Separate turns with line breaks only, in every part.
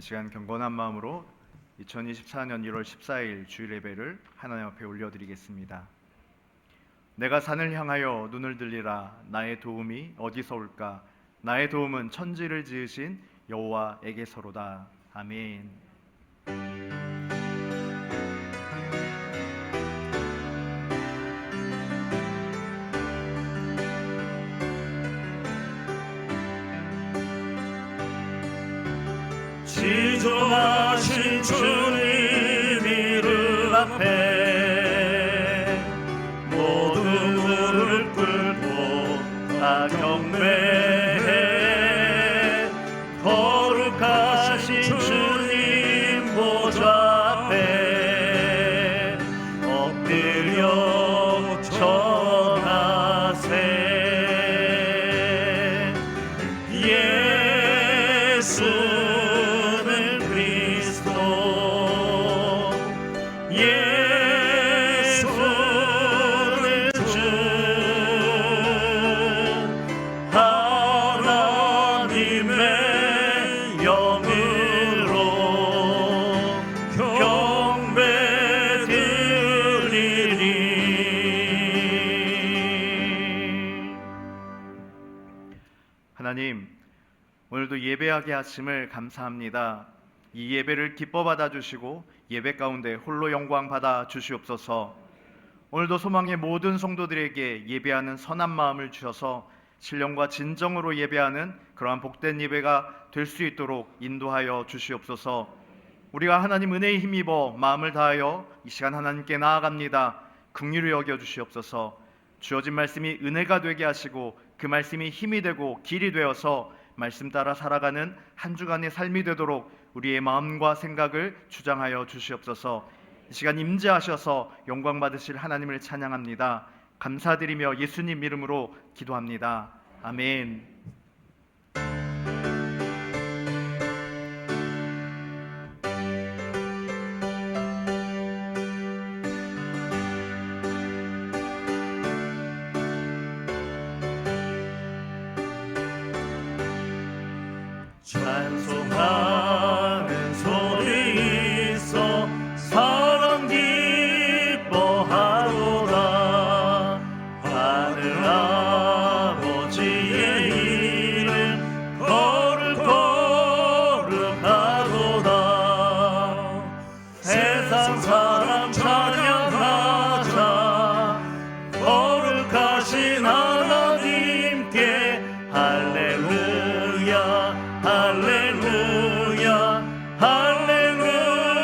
시간 경건한 마음으로 2024년 1월 14일 주일 예배를 하나님 앞에 올려드리겠습니다. 내가 산을 향하여 눈을 들리라. 나의 도움이 어디서 올까? 나의 도움은 천지를 지으신 여호와에게서로다. 아멘.
지존하신 주님 이름 앞에 모두 무릎 꿇고 다 경배해. 거룩하신 주님 보좌 앞에 엎드려 전하세.
하나님, 오늘도 예배하게 하심을 감사합니다. 이 예배를 기뻐 받아주시고 예배 가운데 홀로 영광 받아 주시옵소서. 오늘도 소망의 모든 성도들에게 예배하는 선한 마음을 주셔서 신령과 진정으로 예배하는 그러한 복된 예배가 될 수 있도록 인도하여 주시옵소서. 우리가 하나님 은혜에 힘입어 마음을 다하여 이 시간 하나님께 나아갑니다. 긍휼히 여겨 주시옵소서. 주어진 말씀이 은혜가 되게 하시고 그 말씀이 힘이 되고 길이 되어서 말씀 따라 살아가는 한 주간의 삶이 되도록 우리의 마음과 생각을 주장하여 주시옵소서. 이 시간 임재하셔서 영광 받으실 하나님을 찬양합니다. 감사드리며 예수님 이름으로 기도합니다. 아멘.
찬송하는 소리 있어 사랑 기뻐하도다. 하늘 아버지의 이름 거룩하도다. 세상 사람 찬양하자. 거룩하신 하나님께 할렐루야 할렐루야 할렐루야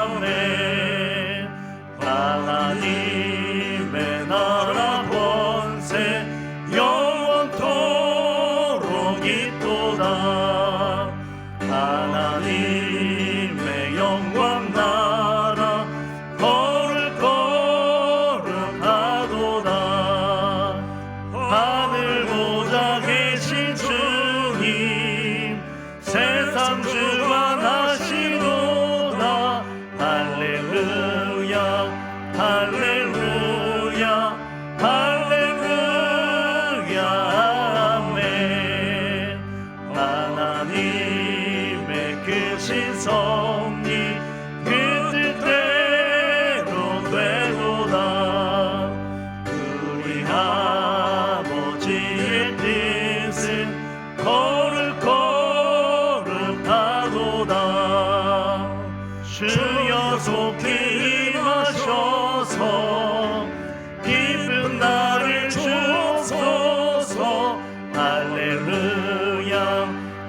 아멘. 하나님의 나라 권세 영원토록 있도다. 하나님의 영광 나라 거룩하도다. 하늘 보좌 계신 주님 세상 주관하시도다. 할렐루야 할렐루야 할렐루야 아멘. 하나님의 크신 섭리 그 뜻대로 되도다. 우리 아버지의 뜻은 거룩하도다. 주여 속히 임하셔서 기쁜 날을 주옵소서. 할렐루야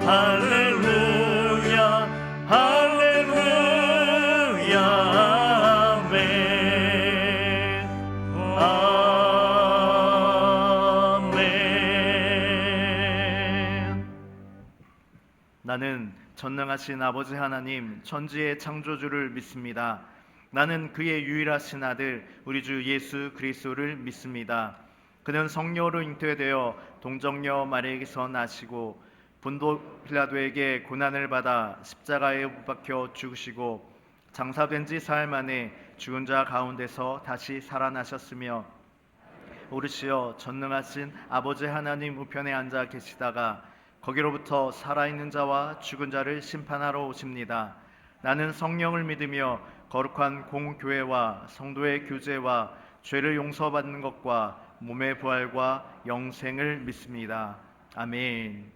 할렐루야 할렐루야 아멘. 아멘.
나는 전능하신 아버지 하나님 천지의 창조주를 믿습니다. 나는 그의 유일하신 아들 우리 주 예수 그리스도를 믿습니다. 그는 성령으로 잉태되어 동정녀 마리아에게서 나시고 본도 빌라도에게 고난을 받아 십자가에 못 박혀 죽으시고 장사된 지 사흘 만에 죽은 자 가운데서 다시 살아나셨으며 오르시어 전능하신 아버지 하나님 우편에 앉아 계시다가 거기로부터 살아있는 자와 죽은 자를 심판하러 오십니다. 나는 성령을 믿으며 거룩한 공교회와 성도의 교제와 죄를 용서받는 것과 몸의 부활과 영생을 믿습니다. 아멘.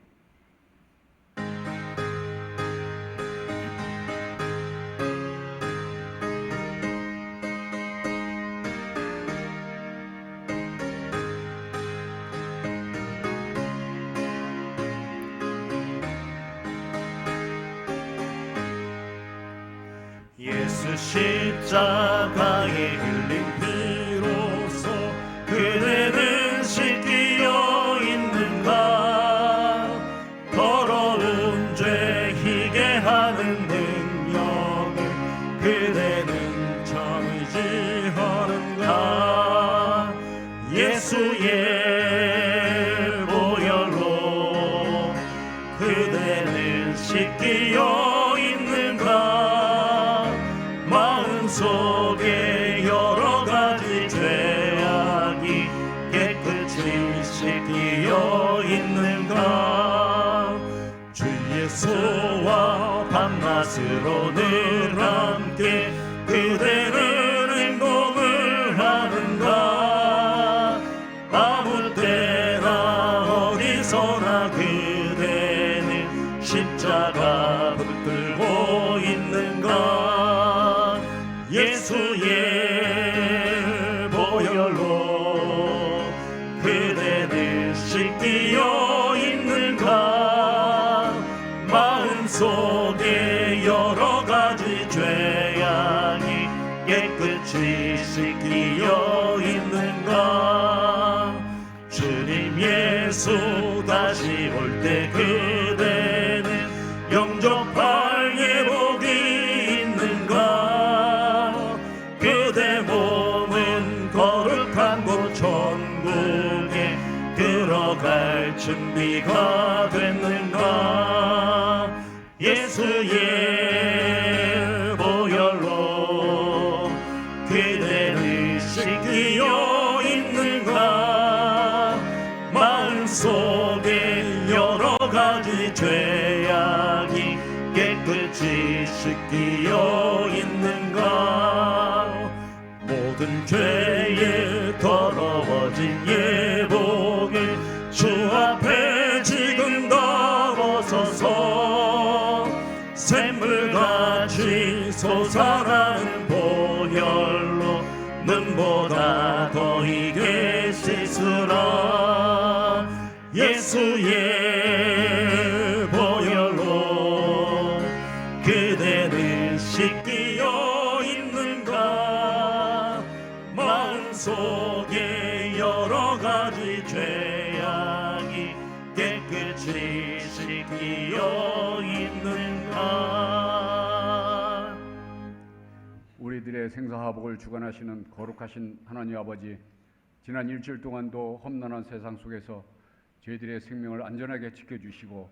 예수 십자가에 흘린 피로써 그대는 씻기어 있는가. 더러운 죄 희게 하는 능력을 그대는 참 의지하는가. 예수의 보혈로 그대는 씻기어 있는가. 마음속에 여러 가지 죄악이 깨끗이 씻기어 있는가. 주 예수와 밤낮으로 늘 함께 그대는 행동을 하는가. 아무 때나 어디서나 그대는 십자가 붙들고 있는가. 예수의 보혈로 그대는 씻기어 있는가. 마음속에 여러 가지 죄악이 깨끗이 씻기어 있는가. 주님 예수 다시 올 때 그대는 영접할 예복이 있는가. 그대 몸은 거룩한 곳 천국에 들어갈 준비가 됐는가. 예수의 보혈로 그대는 씻기어 있는가. 마음속에 여러 가지 죄악이 깨끗이 씻기어 있는가. 모든 죄에 더러워진 예복을 주 앞에 지금 다 벗어서 샘물같이 솟아나는 보혈로 눈보다 더 이게 씻으라. 예수의 보혈로 그대는 씻기어 있는가. 마음속에 여러 가지 죄악이 깨끗이 씻기어 있는가.
우리들의 생사화복을 주관하시는 거룩하신 하나님 아버지, 지난 일주일 동안도 험난한 세상 속에서 저희들의 생명을 안전하게 지켜주시고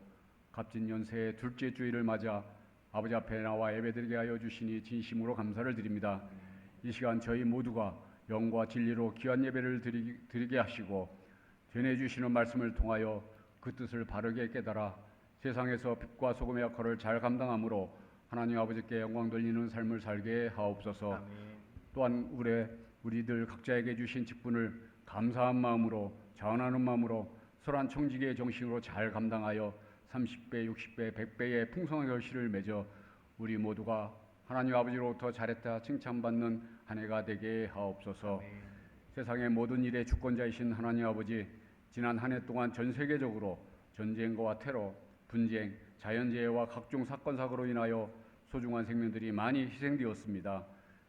값진 연세의 둘째 주일을 맞아 아버지 앞에 나와 예배드리게 하여 주시니 진심으로 감사를 드립니다. 이 시간 저희 모두가 영과 진리로 귀한 예배를 드리게 하시고 전해주시는 말씀을 통하여 그 뜻을 바르게 깨달아 세상에서 빛과 소금의 역할을 잘 감당함으로 하나님 아버지께 영광 돌리는 삶을 살게 하옵소서.
아멘.
또한 우리들 각자에게 주신 직분을 감사한 마음으로 자원하는 마음으로 설한 청지기의 정신으로 잘 감당하여 30배, 60배, 100배의 풍성한 결실을 맺어 우리 모두가 하나님 아버지로부터 잘했다 칭찬받는 한 해가 되게 하옵소서.
아멘.
세상의 모든 일의 주권자이신 하나님 아버지, 지난 한 해 동안 전 세계적으로 전쟁과 테러, 분쟁, 자연재해와 각종 사건 사고로 인하여 소중한 생명들이 많이 희생되었습니다.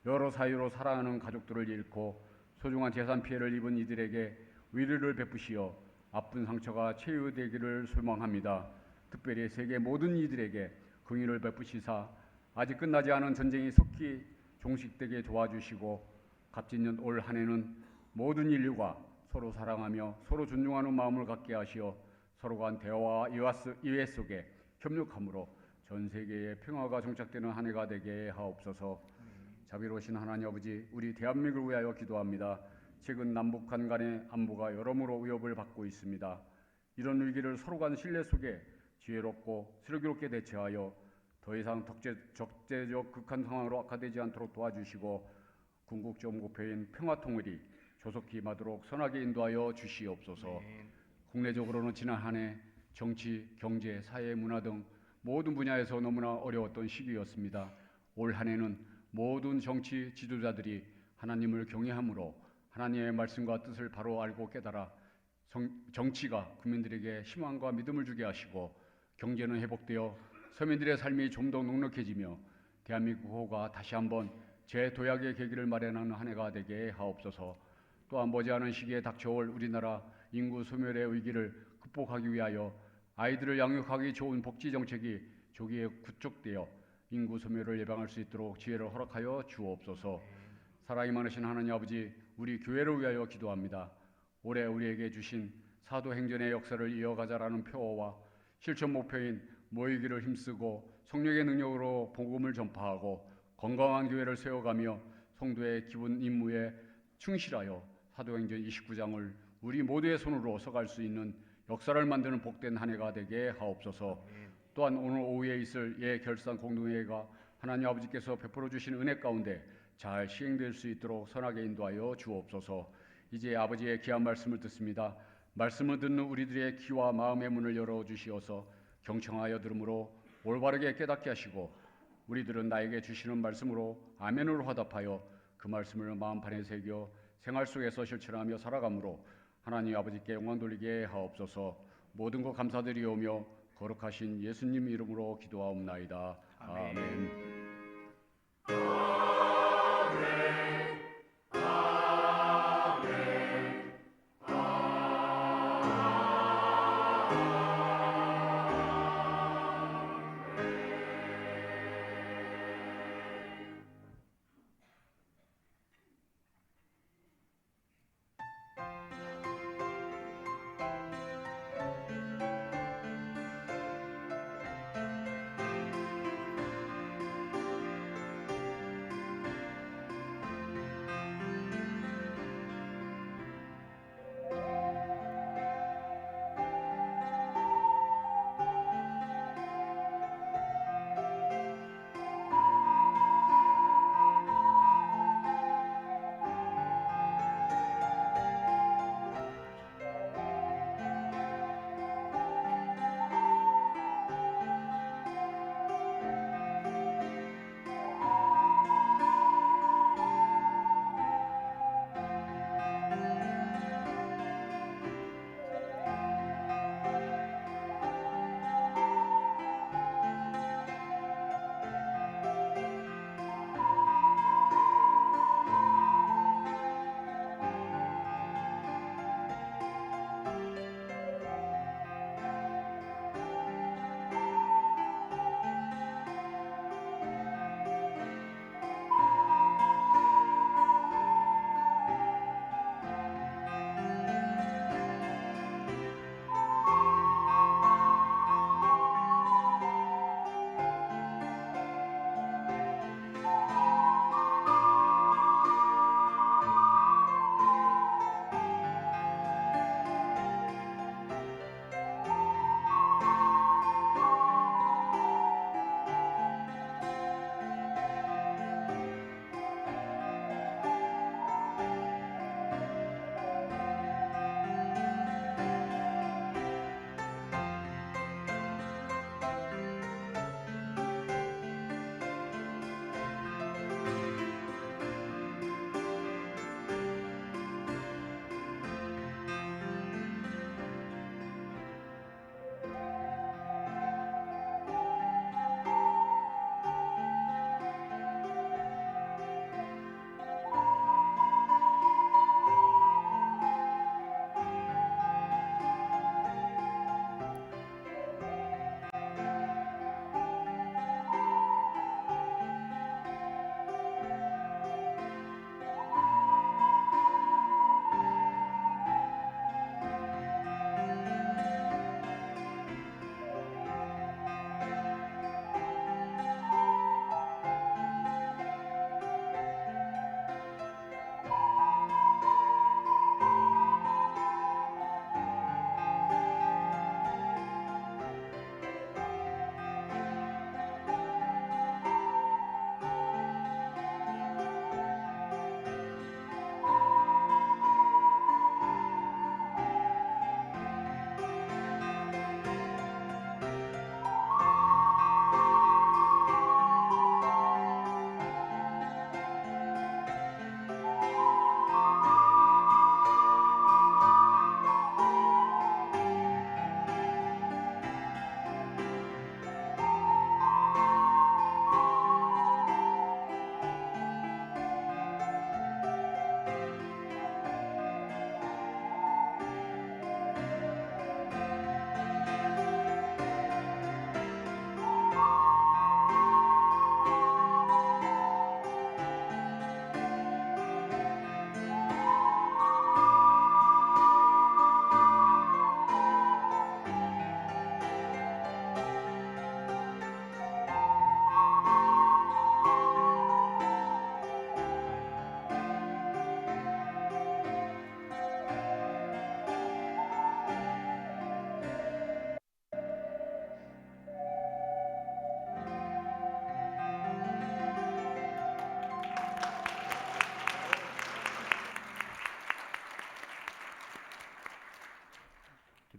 여러 사유로 사랑하는 가족들을 잃고 소중한 재산 피해를 입은 이들에게 위로를 베푸시어 아픈 상처가 치유되기를 소망합니다. 특별히 세계 모든 이들에게 긍휼을 베푸시사 아직 끝나지 않은 전쟁이 속히 종식되게 도와주시고 값진 올 한 해는 모든 인류가 서로 사랑하며 서로 존중하는 마음을 갖게 하시어 서로 간 대화와 이해 속에 협력함으로 전 세계의 평화가 정착되는 한 해가 되게 하옵소서. 자비로우신 하나님 아버지, 우리 대한민국을 위하여 기도합니다. 최근 남북한 간의 안보가 여러모로 위협을 받고 있습니다. 이런 위기를 서로 간 신뢰 속에 지혜롭고 슬기롭게 대처하여 더 이상 적재적 극한 상황으로 악화되지 않도록 도와주시고 궁극적 목표인 평화 통일이 조속히 임하도록 선하게 인도하여 주시옵소서.
아멘.
국내적으로는 지난 한 해 정치, 경제, 사회, 문화 등 모든 분야에서 너무나 어려웠던 시기였습니다. 올 한 해는 모든 정치 지도자들이 하나님을 경외함으로 하나님의 말씀과 뜻을 바로 알고 깨달아 정치가 국민들에게 희망과 믿음을 주게 하시고 경제는 회복되어 서민들의 삶이 좀 더 넉넉해지며 대한민국호가 다시 한번 재도약의 계기를 마련하는 한 해가 되게 하옵소서. 또한 머지않은 시기에 닥쳐올 우리나라 인구 소멸의 위기를 극복하기 위하여 아이들을 양육하기 좋은 복지 정책이 조기에 구축되어 인구 소멸을 예방할 수 있도록 지혜를 허락하여 주옵소서. 사랑이 많으신 하나님 아버지, 우리 교회를 위하여 기도합니다. 올해 우리에게 주신 사도행전의 역사를 이어가자라는 표어와 실천 목표인 모이기를 힘쓰고 성령의 능력으로 복음을 전파하고 건강한 교회를 세워가며 성도의 기본 임무에 충실하여 사도행전 29장을 우리 모두의 손으로 써갈 수 있는 역사를 만드는 복된 한 해가 되게 하옵소서. 또한 오늘 오후에 있을 예결산 공동회의가 하나님 아버지께서 베풀어 주신 은혜 가운데 잘 시행될 수 있도록 선하게 인도하여 주옵소서. 이제 아버지의 귀한 말씀을 듣습니다. 말씀을 듣는 우리들의 귀와 마음의 문을 열어주시어서 경청하여 들음으로 올바르게 깨닫게 하시고 우리들은 나에게 주시는 말씀으로 아멘으로 화답하여 그 말씀을 마음판에 새겨 생활 속에서 실천하며 살아가므로 하나님 아버지께 영광 돌리게 하옵소서. 모든 것 감사드리오며 거룩하신 예수님 이름으로 기도하옵나이다.
아멘.
아멘.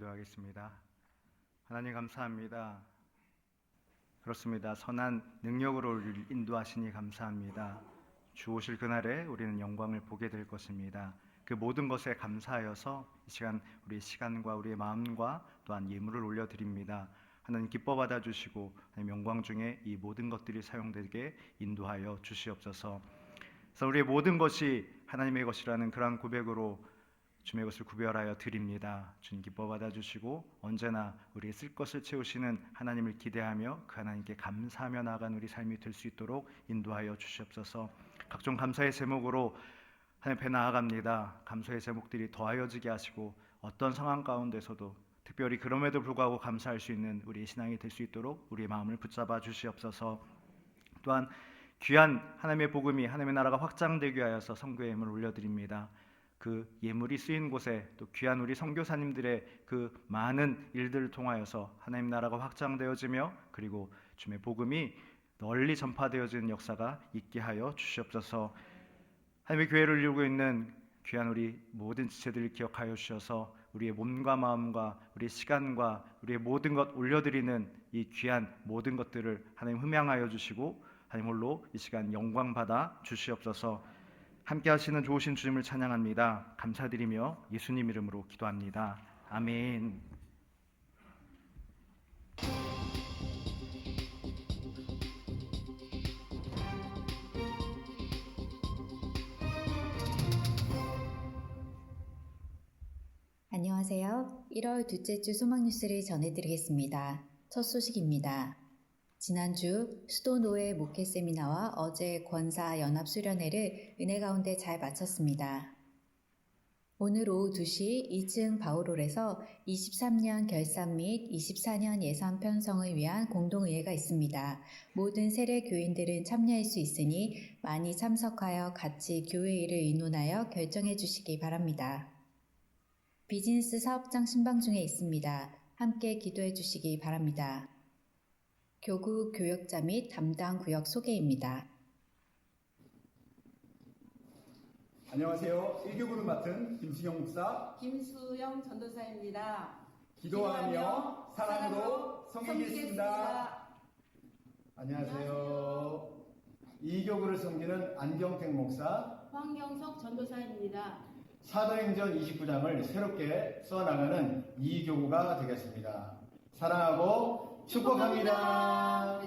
기도하겠습니다. 하나님 감사합니다. 그렇습니다. 선한 능력으로 우리를 인도하시니 감사합니다. 주 오실 그날에 우리는 영광을 보게 될 것입니다. 그 모든 것에 감사하여서 이 시간 우리의 시간과 우리의 마음과 또한 예물을 올려드립니다. 하나님 기뻐 받아주시고 하나님 영광 중에 이 모든 것들이 사용되게 인도하여 주시옵소서. 그래서 우리의 모든 것이 하나님의 것이라는 그러한 고백으로 주님의 것을 구별하여 드립니다. 주님 기뻐 받아주시고 언제나 우리의 쓸 것을 채우시는 하나님을 기대하며 그 하나님께 감사하며 나아간 우리 삶이 될 수 있도록 인도하여 주시옵소서. 각종 감사의 제목으로 하나님 앞에 나아갑니다. 감사의 제목들이 더하여지게 하시고 어떤 상황 가운데서도 특별히 그럼에도 불구하고 감사할 수 있는 우리의 신앙이 될 수 있도록 우리의 마음을 붙잡아 주시옵소서. 또한 귀한 하나님의 복음이 하나님의 나라가 확장되게 하여서 선교의 예물을 올려드립니다. 그 예물이 쓰인 곳에 또 귀한 우리 선교사님들의 그 많은 일들을 통하여서 하나님 나라가 확장되어지며 그리고 주님의 복음이 널리 전파되어지는 역사가 있게 하여 주시옵소서. 하나님의 교회를 이루고 있는 귀한 우리 모든 지체들을 기억하여 주셔서 우리의 몸과 마음과 우리의 시간과 우리의 모든 것 올려드리는 이 귀한 모든 것들을 하나님 흠양하여 주시고 하나님 홀로 이 시간 영광 받아 주시옵소서. 함께 하시는 좋으신 주님을 찬양합니다. 감사드리며 예수님 이름으로 기도합니다. 아멘.
안녕하세요. 1월 둘째 주 소망 뉴스를 전해드리겠습니다. 첫 소식입니다. 지난주 수도노회 목회 세미나와 어제 권사 연합 수련회를 은혜 가운데 잘 마쳤습니다. 오늘 오후 2시 2층 바울홀에서 23년 결산 및 24년 예산 편성을 위한 공동의회가 있습니다. 모든 세례 교인들은 참여할 수 있으니 많이 참석하여 같이 교회 일을 의논하여 결정해 주시기 바랍니다. 비즈니스 사업장 신방 중에 있습니다. 함께 기도해 주시기 바랍니다. 교구 교역자 및 담당 구역 소개입니다.
안녕하세요. 1교구를 맡은 김수영 목사,
김수영 전도사입니다.
기도하며 사랑으로 섬기겠습니다. 안녕하세요. 2교구를 섬기는 안경택 목사,
황경석 전도사입니다.
사도행전 29장을 새롭게 써나가는 2교구가 되겠습니다. 사랑하고 축복합니다.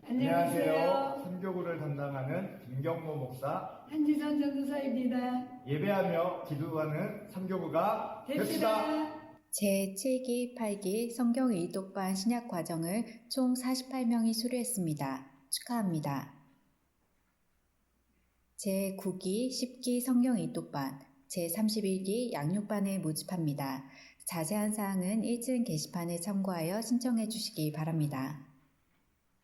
안녕하세요. 3교구를 담당하는 김경모 목사,
한지선 전도사입니다.
예배하며 기도하는 3교구가 됩시다.
제7기, 8기 성경 의독반 신약 과정을 총 48명이 수료했습니다. 축하합니다. 제9기, 10기 성경 의독반, 제31기 양육반을 모집합니다. 자세한 사항은 1층 게시판을 참고하여 신청해 주시기 바랍니다.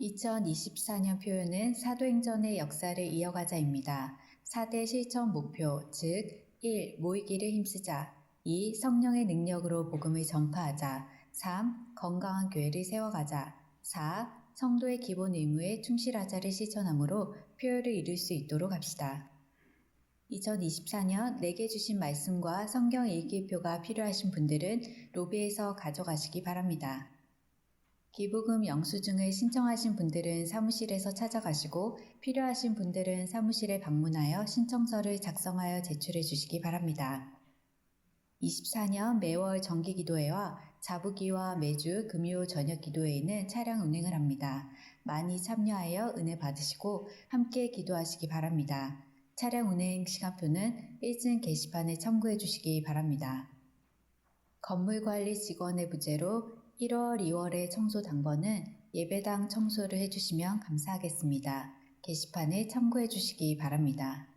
2024년 표어는 사도행전의 역사를 이어가자입니다. 4대 실천 목표, 즉 1. 모이기를 힘쓰자 2. 성령의 능력으로 복음을 전파하자 3. 건강한 교회를 세워가자 4. 성도의 기본 의무에 충실하자를 실천하므로 표어를 이룰 수 있도록 합시다. 2024년 내게 주신 말씀과 성경 일기표가 필요하신 분들은 로비에서 가져가시기 바랍니다. 기부금 영수증을 신청하신 분들은 사무실에서 찾아가시고 필요하신 분들은 사무실에 방문하여 신청서를 작성하여 제출해 주시기 바랍니다. 24년 매월 정기기도회와 자부기와 매주 금요 저녁 기도회에는 차량 운행을 합니다. 많이 참여하여 은혜 받으시고 함께 기도하시기 바랍니다. 차량 운행 시간표는 1층 게시판에 참고해 주시기 바랍니다. 건물관리 직원의 부재로 1월, 2월의 청소 당번은 예배당 청소를 해주시면 감사하겠습니다. 게시판에 참고해 주시기 바랍니다.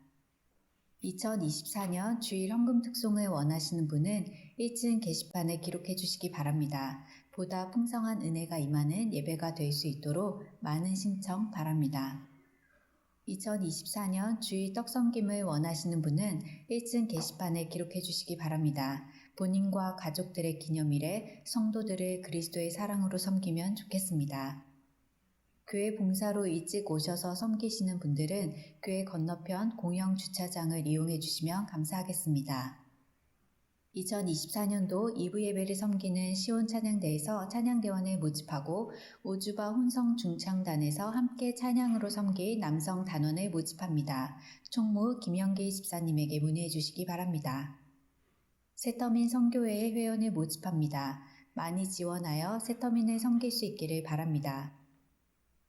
2024년 주일 헌금 특송을 원하시는 분은 1층 게시판에 기록해 주시기 바랍니다. 보다 풍성한 은혜가 임하는 예배가 될 수 있도록 많은 신청 바랍니다. 2024년 주일 떡섬김을 원하시는 분은 1층 게시판에 기록해 주시기 바랍니다. 본인과 가족들의 기념일에 성도들을 그리스도의 사랑으로 섬기면 좋겠습니다. 교회 봉사로 일찍 오셔서 섬기시는 분들은 교회 건너편 공영 주차장을 이용해 주시면 감사하겠습니다. 2024년도 2부 예배를 섬기는 시온 찬양대에서 찬양대원을 모집하고 오주바 혼성 중창단에서 함께 찬양으로 섬길 남성 단원을 모집합니다. 총무 김영기 집사님에게 문의해 주시기 바랍니다. 새터민 선교회의 회원을 모집합니다. 많이 지원하여 새터민을 섬길 수 있기를 바랍니다.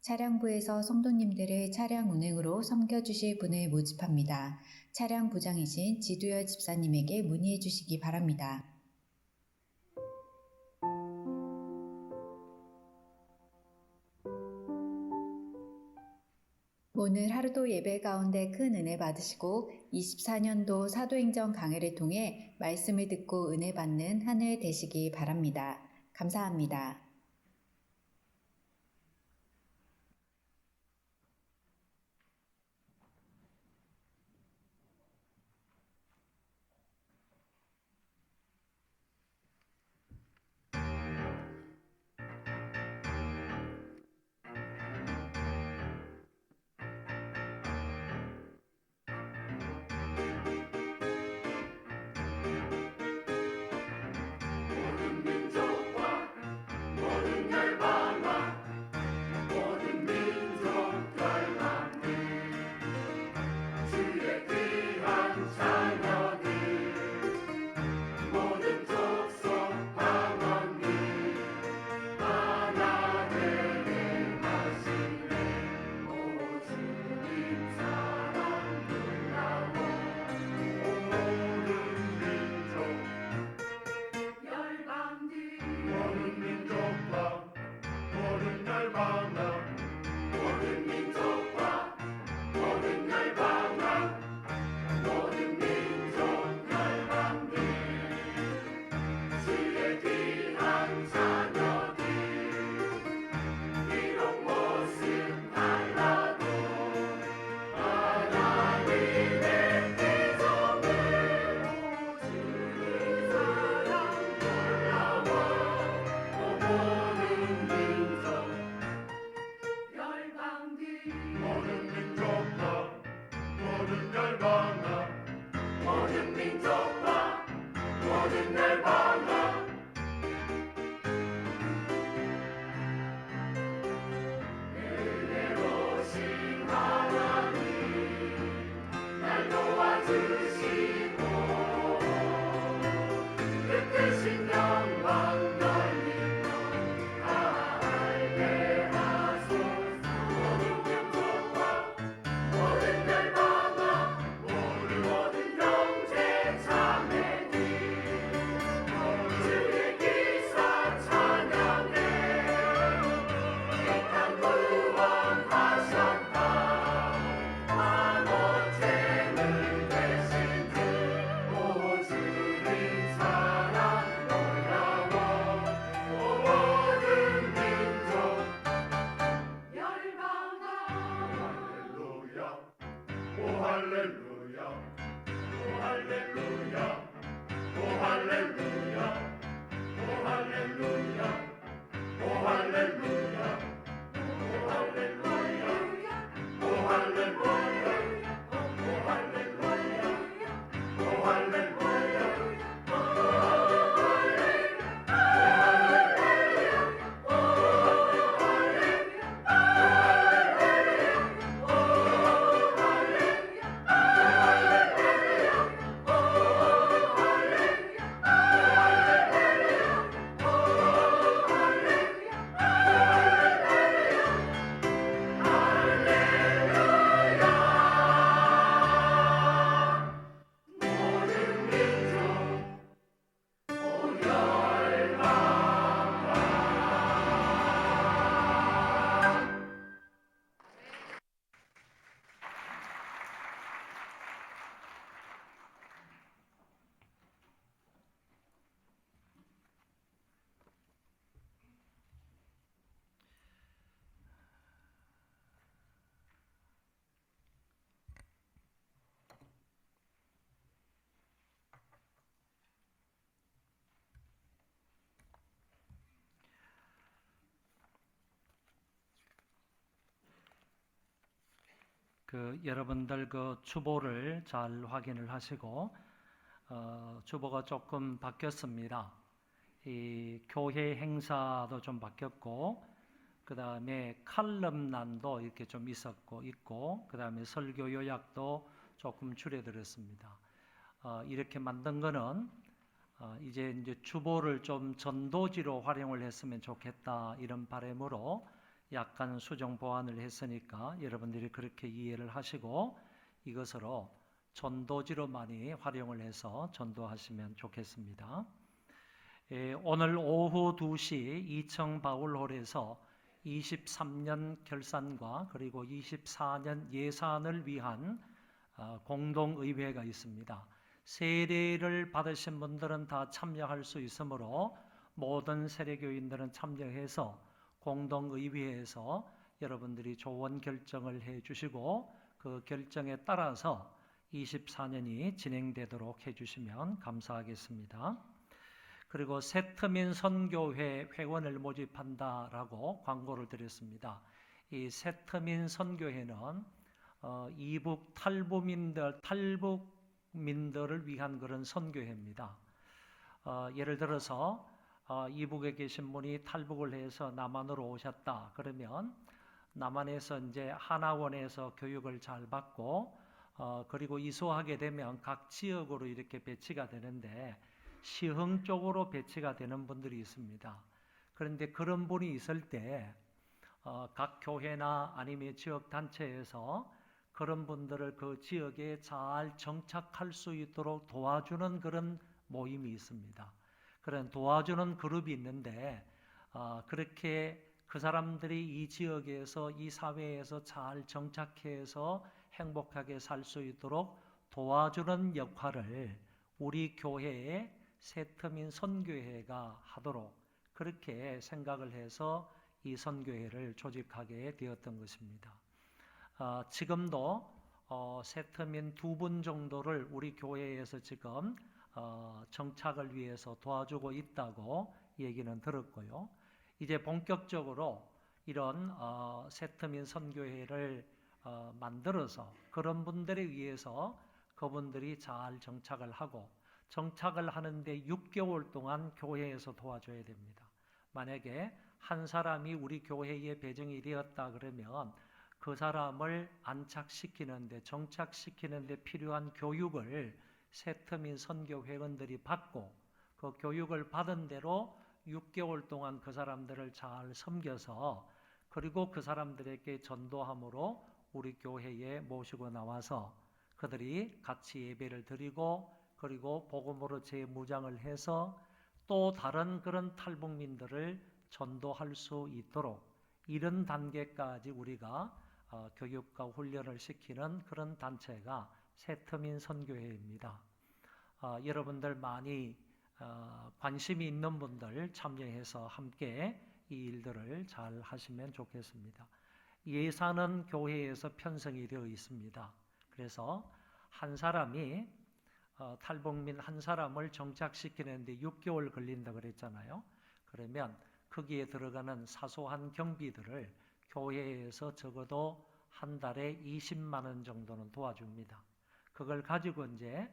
차량부에서 성도님들을 차량 운행으로 섬겨주실 분을 모집합니다. 차량 부장이신 지두열 집사님에게 문의해 주시기 바랍니다. 오늘 하루도 예배 가운데 큰 은혜 받으시고 24년도 사도행전 강해를 통해 말씀을 듣고 은혜 받는 한 해 되시기 바랍니다. 감사합니다.
여러분들 추보를 잘 확인을 하시고 주보가 조금 바뀌었습니다. 이 교회 행사도 좀 바뀌었고, 그 다음에 칼럼란도 이렇게 좀 있고, 그 다음에 설교 요약도 조금 줄여드렸습니다. 이렇게 만든 거는 이제 주보를 좀 전도지로 활용을 했으면 좋겠다 이런 바람으로 약간 수정 보완을 했으니까 여러분들이 그렇게 이해를 하시고 이것으로 전도지로 많이 활용을 해서 전도하시면 좋겠습니다. 오늘 오후 2시 이청 바울홀에서 23년 결산과 그리고 24년 예산을 위한 공동의회가 있습니다. 세례를 받으신 분들은 다 참여할 수 있으므로 모든 세례교인들은 참여해서 공동의회에서 여러분들이 좋은 결정을 해 주시고 그 결정에 따라서 24년이 진행되도록 해주시면 감사하겠습니다. 그리고 새트민 선교회 회원을 모집한다라고 광고를 드렸습니다. 이 새트민 선교회는 이북 탈북민들을 위한 그런 선교회입니다. 예를 들어서 이북에 계신 분이 탈북을 해서 남한으로 오셨다 그러면 남한에서 이제 하나원에서 교육을 잘 받고 그리고 이소하게 되면 각 지역으로 이렇게 배치가 되는데 시흥 쪽으로 배치가 되는 분들이 있습니다. 그런데 그런 분이 있을 때 각 교회나 아니면 지역 단체에서 그런 분들을 그 지역에 잘 정착할 수 있도록 도와주는 그런 모임이 있습니다. 그런 도와주는 그룹이 있는데 그렇게 그 사람들이 이 지역에서 이 사회에서 잘 정착해서 행복하게 살 수 있도록 도와주는 역할을 우리 교회의 새트민 선교회가 하도록 그렇게 생각을 해서 이 선교회를 조직하게 되었던 것입니다. 지금도 새트민 2분 정도를 우리 교회에서 지금 정착을 위해서 도와주고 있다고 얘기는 들었고요. 이제 본격적으로 이런 새트민 선교회를 만들어서 그런 분들에 의해서 그분들이 잘 정착을 하고 정착을 하는데 6개월 동안 교회에서 도와줘야 됩니다. 만약에 한 사람이 우리 교회에 배정이 되었다 그러면 그 사람을 안착시키는데 정착시키는데 필요한 교육을 새트민 선교 회원들이 받고 그 교육을 받은 대로 6개월 동안 그 사람들을 잘 섬겨서 그리고 그 사람들에게 전도함으로 우리 교회에 모시고 나와서 그들이 같이 예배를 드리고 그리고 복음으로 재무장을 해서 또 다른 그런 탈북민들을 전도할 수 있도록 이런 단계까지 우리가 교육과 훈련을 시키는 그런 단체가 새트민 선교회입니다. 여러분들 많이 관심이 있는 분들 참여해서 함께 이 일들을 잘 하시면 좋겠습니다. 예산은 교회에서 편성이 되어 있습니다. 그래서 한 사람이 탈북민 한 사람을 정착시키는데 6개월 걸린다 그랬잖아요. 그러면 거기에 들어가는 사소한 경비들을 교회에서 적어도 한 달에 20만 원 정도는 도와줍니다. 그걸 가지고 이제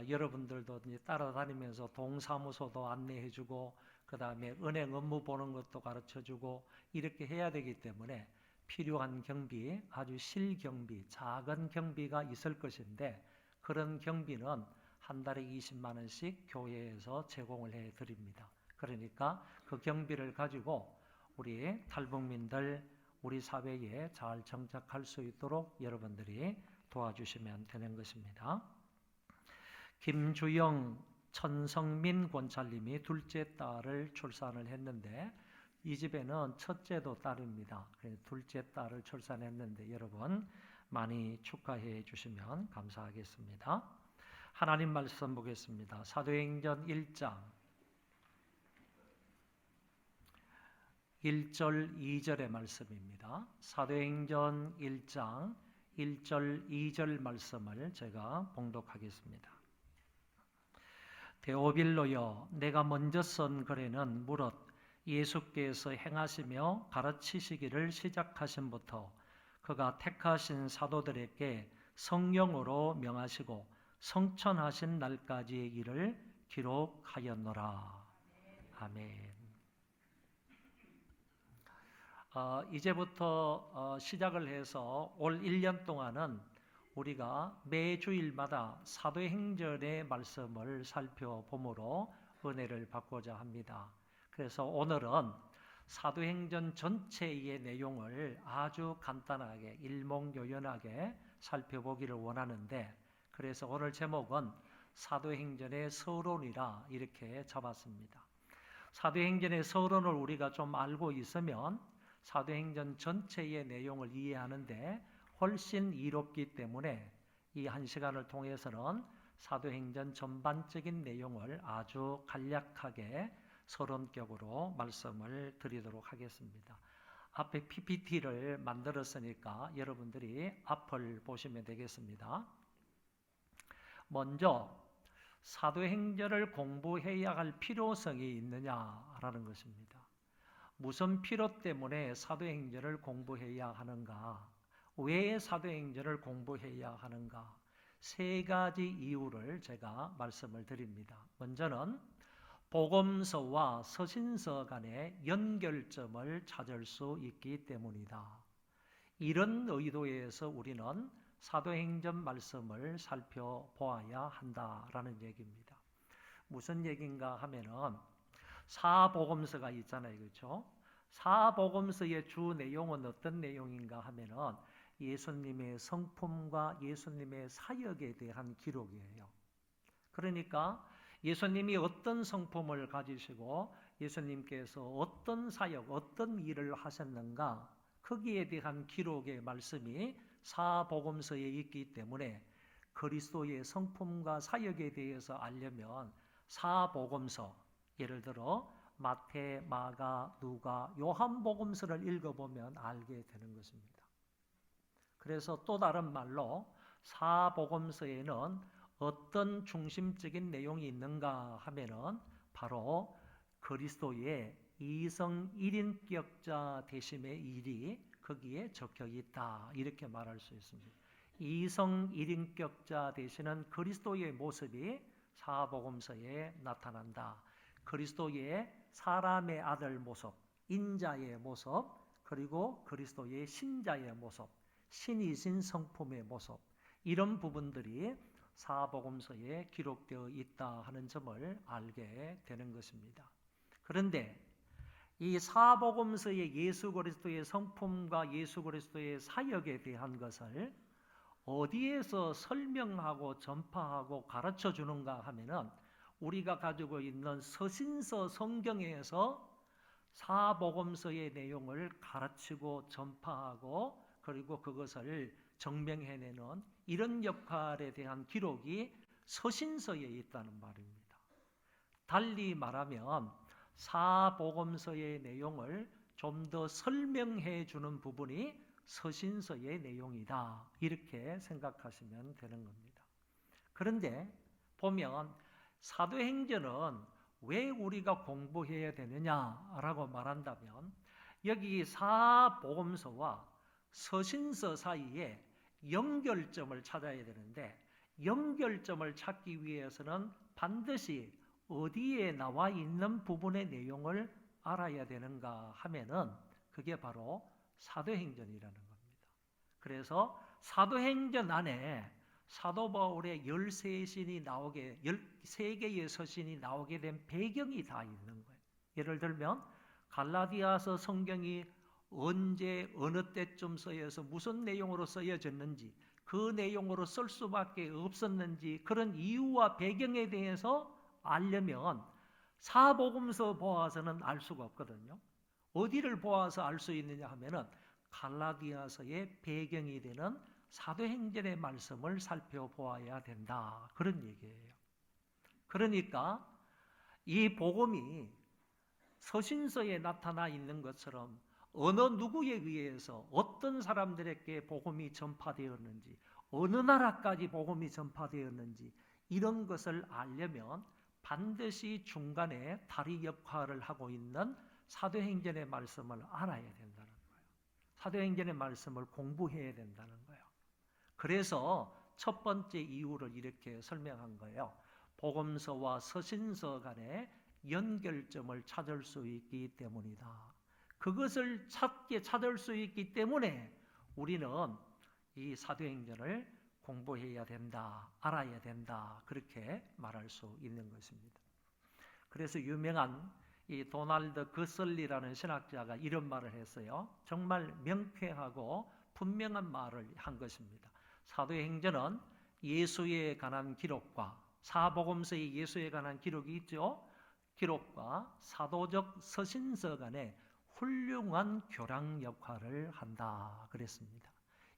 여러분들도 이제 따라다니면서 동사무소도 안내해주고 그 다음에 은행 업무 보는 것도 가르쳐주고 이렇게 해야 되기 때문에 필요한 경비, 아주 실경비, 작은 경비가 있을 것인데 그런 경비는 한 달에 20만 원씩 교회에서 제공을 해드립니다. 그러니까 그 경비를 가지고 우리 탈북민들 우리 사회에 잘 정착할 수 있도록 여러분들이 도와주시면 되는 것입니다. 김주영 천성민 권찰님이 둘째 딸을 출산을 했는데 이 집에는 첫째도 딸입니다. 둘째 딸을 출산했는데 여러분 많이 축하해 주시면 감사하겠습니다. 하나님 말씀 보겠습니다. 사도행전 1장 1절 2절의 말씀입니다. 사도행전 1장 1절 2절 말씀을 제가 봉독하겠습니다. 데오빌로여 내가 먼저 쓴 글에는 무릇 예수께서 행하시며 가르치시기를 시작하심부터 그가 택하신 사도들에게 성령으로 명하시고 성천하신 날까지의 일을 기록하였노라. 아멘. 이제부터 시작을 해서 올 1년 동안은 우리가 매주일마다 사도행전의 말씀을 살펴보므로 은혜를 받고자 합니다. 그래서 오늘은 사도행전 전체의 내용을 아주 간단하게 일목요연하게 살펴보기를 원하는데, 그래서 오늘 제목은 사도행전의 서론이라 이렇게 잡았습니다. 사도행전의 서론을 우리가 좀 알고 있으면 사도행전 전체의 내용을 이해하는데 훨씬 이롭기 때문에 이 한 시간을 통해서는 사도행전 전반적인 내용을 아주 간략하게 서론격으로 말씀을 드리도록 하겠습니다. 앞에 PPT를 만들었으니까 여러분들이 앞을 보시면 되겠습니다. 먼저 사도행전을 공부해야 할 필요성이 있느냐라는 것입니다. 무슨 필요 때문에 사도행전을 공부해야 하는가? 왜 사도행전을 공부해야 하는가? 세 가지 이유를 제가 말씀을 드립니다. 먼저는 복음서와 서신서 간의 연결점을 찾을 수 있기 때문이다. 이런 의도에서 우리는 사도행전 말씀을 살펴보아야 한다라는 얘기입니다. 무슨 얘기인가 하면은 사복음서가 있잖아요, 그렇죠? 사복음서의 주 내용은 어떤 내용인가 하면은 예수님의 성품과 예수님의 사역에 대한 기록이에요. 그러니까 예수님이 어떤 성품을 가지시고 예수님께서 어떤 사역, 어떤 일을 하셨는가, 거기에 대한 기록의 말씀이 사복음서에 있기 때문에 그리스도의 성품과 사역에 대해서 알려면 사복음서, 예를 들어 마태, 마가, 누가, 요한복음서를 읽어보면 알게 되는 것입니다. 그래서 또 다른 말로 사복음서에는 어떤 중심적인 내용이 있는가 하면은 바로 그리스도의 이성 일인격자 되심의 일이 거기에 적혀 있다, 이렇게 말할 수 있습니다. 이성 일인격자 되시는 그리스도의 모습이 사복음서에 나타난다. 그리스도의 사람의 아들 모습, 인자의 모습, 그리고 그리스도의 신자의 모습, 신이신 성품의 모습, 이런 부분들이 사복음서에 기록되어 있다 하는 점을 알게 되는 것입니다. 그런데 이 사복음서의 예수 그리스도의 성품과 예수 그리스도의 사역에 대한 것을 어디에서 설명하고 전파하고 가르쳐 주는가 하면은 우리가 가지고 있는 서신서 성경에서 사복음서의 내용을 가르치고 전파하고 그리고 그것을 증명해내는 이런 역할에 대한 기록이 서신서에 있다는 말입니다. 달리 말하면 사복음서의 내용을 좀 더 설명해 주는 부분이 서신서의 내용이다, 이렇게 생각하시면 되는 겁니다. 그런데 보면 사도행전은 왜 우리가 공부해야 되느냐라고 말한다면 여기 사복음서와 서신서 사이에 연결점을 찾아야 되는데, 연결점을 찾기 위해서는 반드시 어디에 나와 있는 부분의 내용을 알아야 되는가 하면은 그게 바로 사도행전이라는 겁니다. 그래서 사도행전 안에 사도 바울의 13개의 서신이 나오게 된 배경이 다 있는 거예요. 예를 들면 갈라디아서 성경이 언제 어느 때쯤 쓰여서 무슨 내용으로 쓰여졌는지, 그 내용으로 쓸 수밖에 없었는지, 그런 이유와 배경에 대해서 알려면 사복음서 보아서는 알 수가 없거든요. 어디를 보아서 알 수 있느냐 하면은 갈라디아서의 배경이 되는 사도행전의 말씀을 살펴보아야 된다, 그런 얘기예요. 그러니까 이 복음이 서신서에 나타나 있는 것처럼 어느 누구에 의해서 어떤 사람들에게 복음이 전파되었는지, 어느 나라까지 복음이 전파되었는지, 이런 것을 알려면 반드시 중간에 다리 역할을 하고 있는 사도행전의 말씀을 알아야 된다는 거예요. 사도행전의 말씀을 공부해야 된다는 거예요. 그래서 첫 번째 이유를 이렇게 설명한 거예요. 복음서와 서신서 간의 연결점을 찾을 수 있기 때문이다. 그것을 찾을 수 있기 때문에 우리는 이 사도행전을 공부해야 된다, 알아야 된다, 그렇게 말할 수 있는 것입니다. 그래서 유명한 이 도널드 거슬리라는 신학자가 이런 말을 했어요. 정말 명쾌하고 분명한 말을 한 것입니다. 사도행전은 예수에 관한 기록과 사복음서에 예수에 관한 기록이 있죠. 기록과 사도적 서신서 간의 훌륭한 교량 역할을 한다 그랬습니다.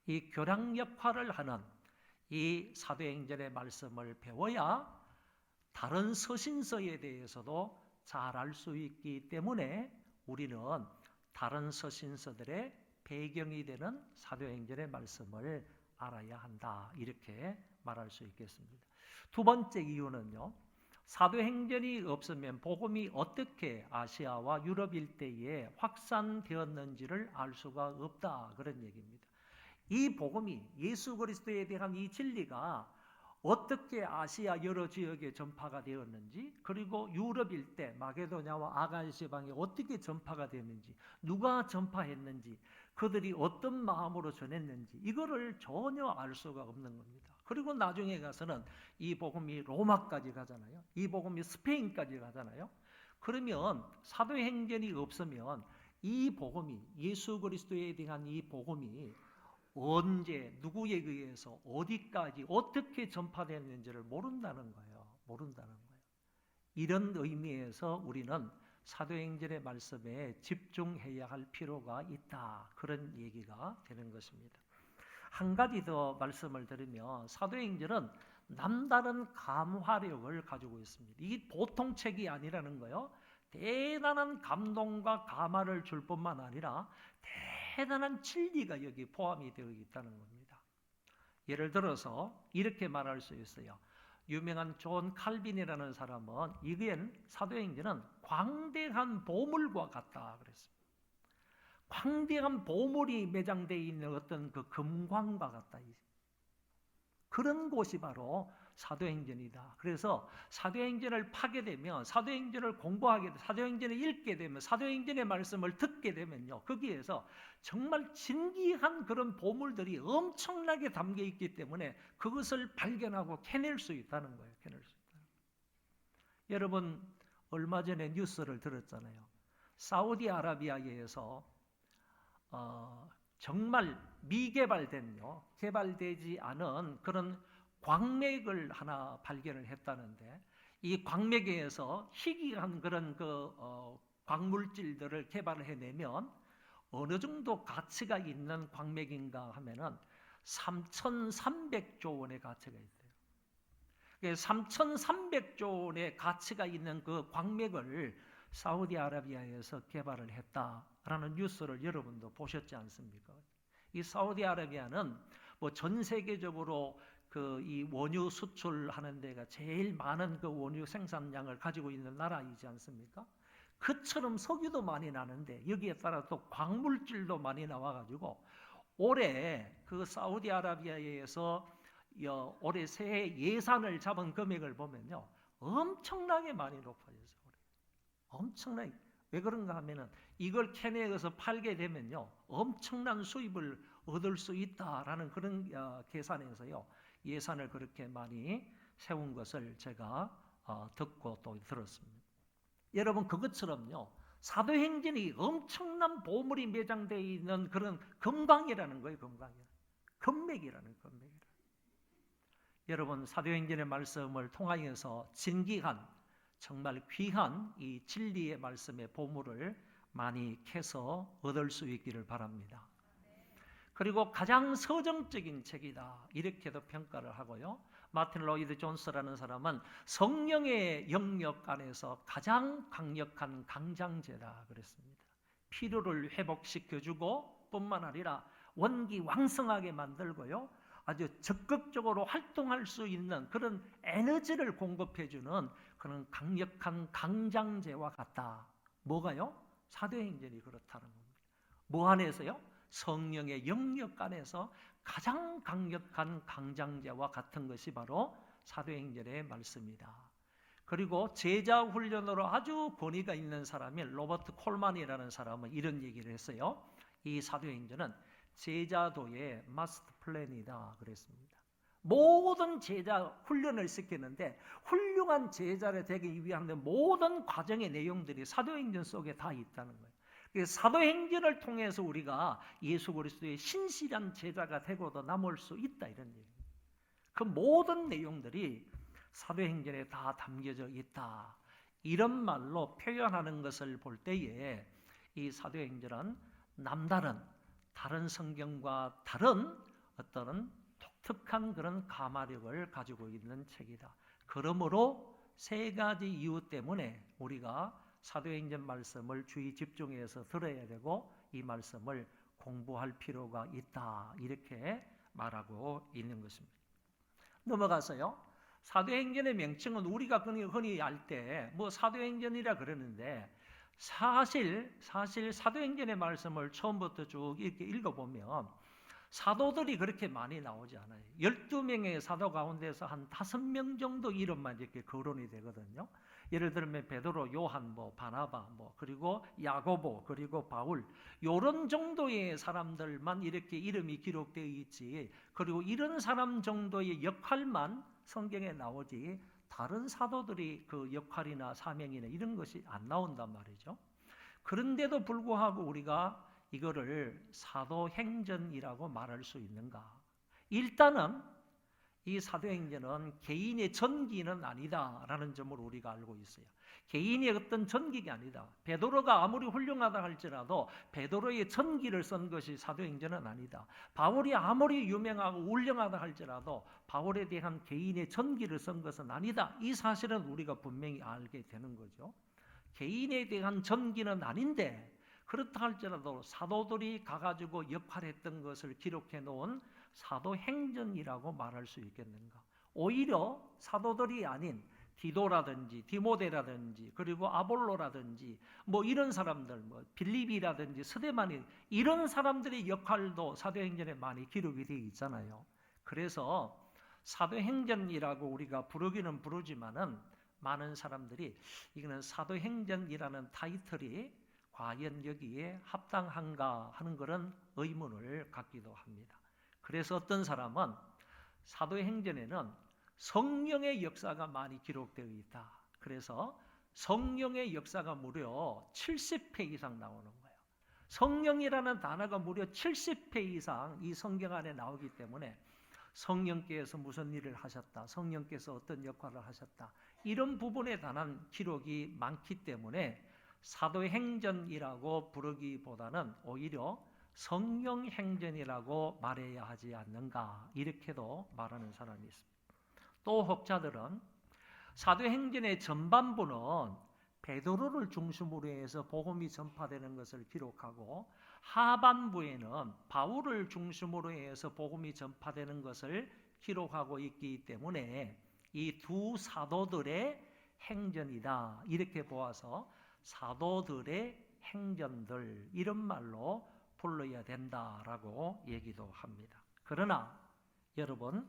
이 교량 역할을 하는 이 사도행전의 말씀을 배워야 다른 서신서에 대해서도 잘 알 수 있기 때문에 우리는 다른 서신서들의 배경이 되는 사도행전의 말씀을 알아야 한다, 이렇게 말할 수 있겠습니다. 두 번째 이유는요, 사도행전이 없으면 복음이 어떻게 아시아와 유럽 일대에 확산되었는지를 알 수가 없다, 그런 얘기입니다. 이 복음이, 예수 그리스도에 대한 이 진리가 어떻게 아시아 여러 지역에 전파가 되었는지, 그리고 유럽 일대 마게도냐와 아가야 지방에 어떻게 전파가 됐는지, 누가 전파했는지, 그들이 어떤 마음으로 전했는지, 이거를 전혀 알 수가 없는 겁니다. 그리고 나중에 가서는 이 복음이 로마까지 가잖아요. 이 복음이 스페인까지 가잖아요. 그러면 사도행전이 없으면 이 복음이, 예수 그리스도에 대한 이 복음이 언제, 누구에 의해서, 어디까지, 어떻게 전파됐는지를 모른다는 거예요. 모른다는 거예요. 이런 의미에서 우리는 사도행전의 말씀에 집중해야 할 필요가 있다, 그런 얘기가 되는 것입니다. 한 가지 더 말씀을 드리면 사도행전은 남다른 감화력을 가지고 있습니다. 이게 보통 책이 아니라는 거예요. 대단한 감동과 감화를 줄 뿐만 아니라 대단한 진리가 여기 포함이 되어 있다는 겁니다. 예를 들어서 이렇게 말할 수 있어요. 유명한 존 칼빈이라는 사람은 이겐 사도행전은 광대한 보물과 같다 그랬습니다. 광대한 보물이 매장되어 있는 어떤 그 금광과 같다. 그런 곳이 바로 사도행전이다. 그래서 사도행전을 파게 되면, 사도행전을 공부하게 되면, 사도행전을 읽게 되면, 사도행전의 말씀을 듣게 되면요, 거기에서 정말 진귀한 그런 보물들이 엄청나게 담겨 있기 때문에 그것을 발견하고 캐낼 수 있다는 거예요. 캐낼 수 있다는 거예요. 여러분 얼마 전에 뉴스를 들었잖아요. 사우디아라비아에서 정말 미개발된요, 개발되지 않은 그런 광맥을 하나 발견을 했다는데, 이 광맥에서 희귀한 그런 광물질들을 개발을 해내면 어느 정도 가치가 있는 광맥인가 하면은 3,300조 원의 가치가 있대요. 3,300조 원의 가치가 있는 그 광맥을 사우디아라비아에서 개발을 했다라는 뉴스를 여러분도 보셨지 않습니까? 이 사우디아라비아는 뭐 전 세계적으로 이 원유 수출하는 데가 제일 많은 그 원유 생산량을 가지고 있는 나라이지 않습니까? 그처럼 석유도 많이 나는데 여기에 따라 또 광물질도 많이 나와가지고 올해 그 사우디아라비아에서 올해 새해 예산을 잡은 금액을 보면요, 엄청나게 많이 높아졌어요. 엄청나게. 왜 그런가 하면은 이걸 캐내어서 팔게 되면요, 엄청난 수입을 얻을 수 있다라는 그런 계산에서요, 예산을 그렇게 많이 세운 것을 제가 듣고 또 들었습니다. 여러분 그것처럼요, 사도행전이 엄청난 보물이 매장되어 있는 그런 금광이라는 거예요. 금맥이라는. 여러분 사도행전의 말씀을 통하여서 진귀한, 정말 귀한 이 진리의 말씀의 보물을 많이 캐서 얻을 수 있기를 바랍니다. 그리고 가장 서정적인 책이다, 이렇게도 평가를 하고요. 마틴 로이드 존스라는 사람은 성령의 영역 안에서 가장 강력한 강장제다 그랬습니다. 피로를 회복시켜주고 뿐만 아니라 원기 왕성하게 만들고요, 아주 적극적으로 활동할 수 있는 그런 에너지를 공급해주는 그런 강력한 강장제와 같다. 뭐가요? 사도행전이 그렇다는 겁니다. 뭐 안에서요? 성령의 영역 안에서 가장 강력한 강장제와 같은 것이 바로 사도행전의 말씀이다. 그리고 제자 훈련으로 아주 권위가 있는 사람이 로버트 콜만이라는 사람은 이런 얘기를 했어요. 이 사도행전은 제자도의 마스터 플랜이다 그랬습니다. 모든 제자 훈련을 시키는데 훌륭한 제자를 되기 위한 모든 과정의 내용들이 사도행전 속에 다 있다는 거예요. 그래서 사도행전을 통해서 우리가 예수 그리스도의 신실한 제자가 되고도 남을 수 있다 이런 얘기예요. 그 모든 내용들이 사도행전에 다 담겨져 있다. 이런 말로 표현하는 것을 볼 때에 이 사도행전은 남다른 다른 성경과 다른 어떤 독특한 그런 가마력을 가지고 있는 책이다. 그러므로 세 가지 이유 때문에 우리가 사도행전 말씀을 주의 집중해서 들어야 되고 이 말씀을 공부할 필요가 있다. 이렇게 말하고 있는 것입니다. 넘어가서요. 사도행전의 명칭은 우리가 흔히 알 때 뭐 사도행전이라 그러는데 사실 사도행전의 말씀을 처음부터 쭉 이렇게 읽어보면 사도들이 그렇게 많이 나오지 않아요. 12명의 사도 가운데서 한 5명 정도 이름만 이렇게 거론이 되거든요. 예를 들면 베드로, 요한, 바나바, 그리고 야고보, 그리고 바울 이런 정도의 사람들만 이렇게 이름이 기록되어 있지. 그리고 이런 사람 정도의 역할만 성경에 나오지 다른 사도들이 그 역할이나 사명이나 이런 것이 안 나온단 말이죠. 그런데도 불구하고 우리가 이거를 사도행전이라고 말할 수 있는가? 일단은 이 사도행전은 개인의 전기는 아니다라는 점을 우리가 알고 있어요. 개인의 어떤 전기가 아니다. 베드로가 아무리 훌륭하다 할지라도 베드로의 전기를 쓴 것이 사도행전은 아니다. 바울이 아무리 유명하고 훌륭하다 할지라도 바울에 대한 개인의 전기를 쓴 것은 아니다. 이 사실은 우리가 분명히 알게 되는 거죠. 개인에 대한 전기는 아닌데 그렇다 할지라도 사도들이 가가지고 역할했던 것을 기록해 놓은 사도행전이라고 말할 수 있겠는가? 오히려 사도들이 아닌 디도라든지 디모데라든지 그리고 아볼로라든지 이런 사람들 빌립이라든지 스데반이 이런 사람들의 역할도 사도행전에 많이 기록이 되어 있잖아요. 그래서 사도행전이라고 우리가 부르기는 부르지만은 많은 사람들이 이거는 사도행전이라는 타이틀이 과연 여기에 합당한가 하는 그런 의문을 갖기도 합니다. 그래서 어떤 사람은 사도행전에는 성령의 역사가 많이 기록되어 있다. 그래서 성령의 역사가 무려 70회 이상 나오는 거예요. 성령이라는 단어가 무려 70회 이상 이 성경 안에 나오기 때문에 성령께서 무슨 일을 하셨다. 성령께서 어떤 역할을 하셨다. 이런 부분에 관한 기록이 많기 때문에 사도행전이라고 부르기보다는 오히려 성령행전이라고 말해야 하지 않는가 이렇게도 말하는 사람이 있습니다. 또 혹자들은 사도행전의 전반부는 베드로를 중심으로 해서 복음이 전파되는 것을 기록하고 하반부에는 바울을 중심으로 해서 복음이 전파되는 것을 기록하고 있기 때문에 이 두 사도들의 행전이다 이렇게 보아서 사도들의 행전들 이런 말로 불러야 된다라고 얘기도 합니다. 그러나 여러분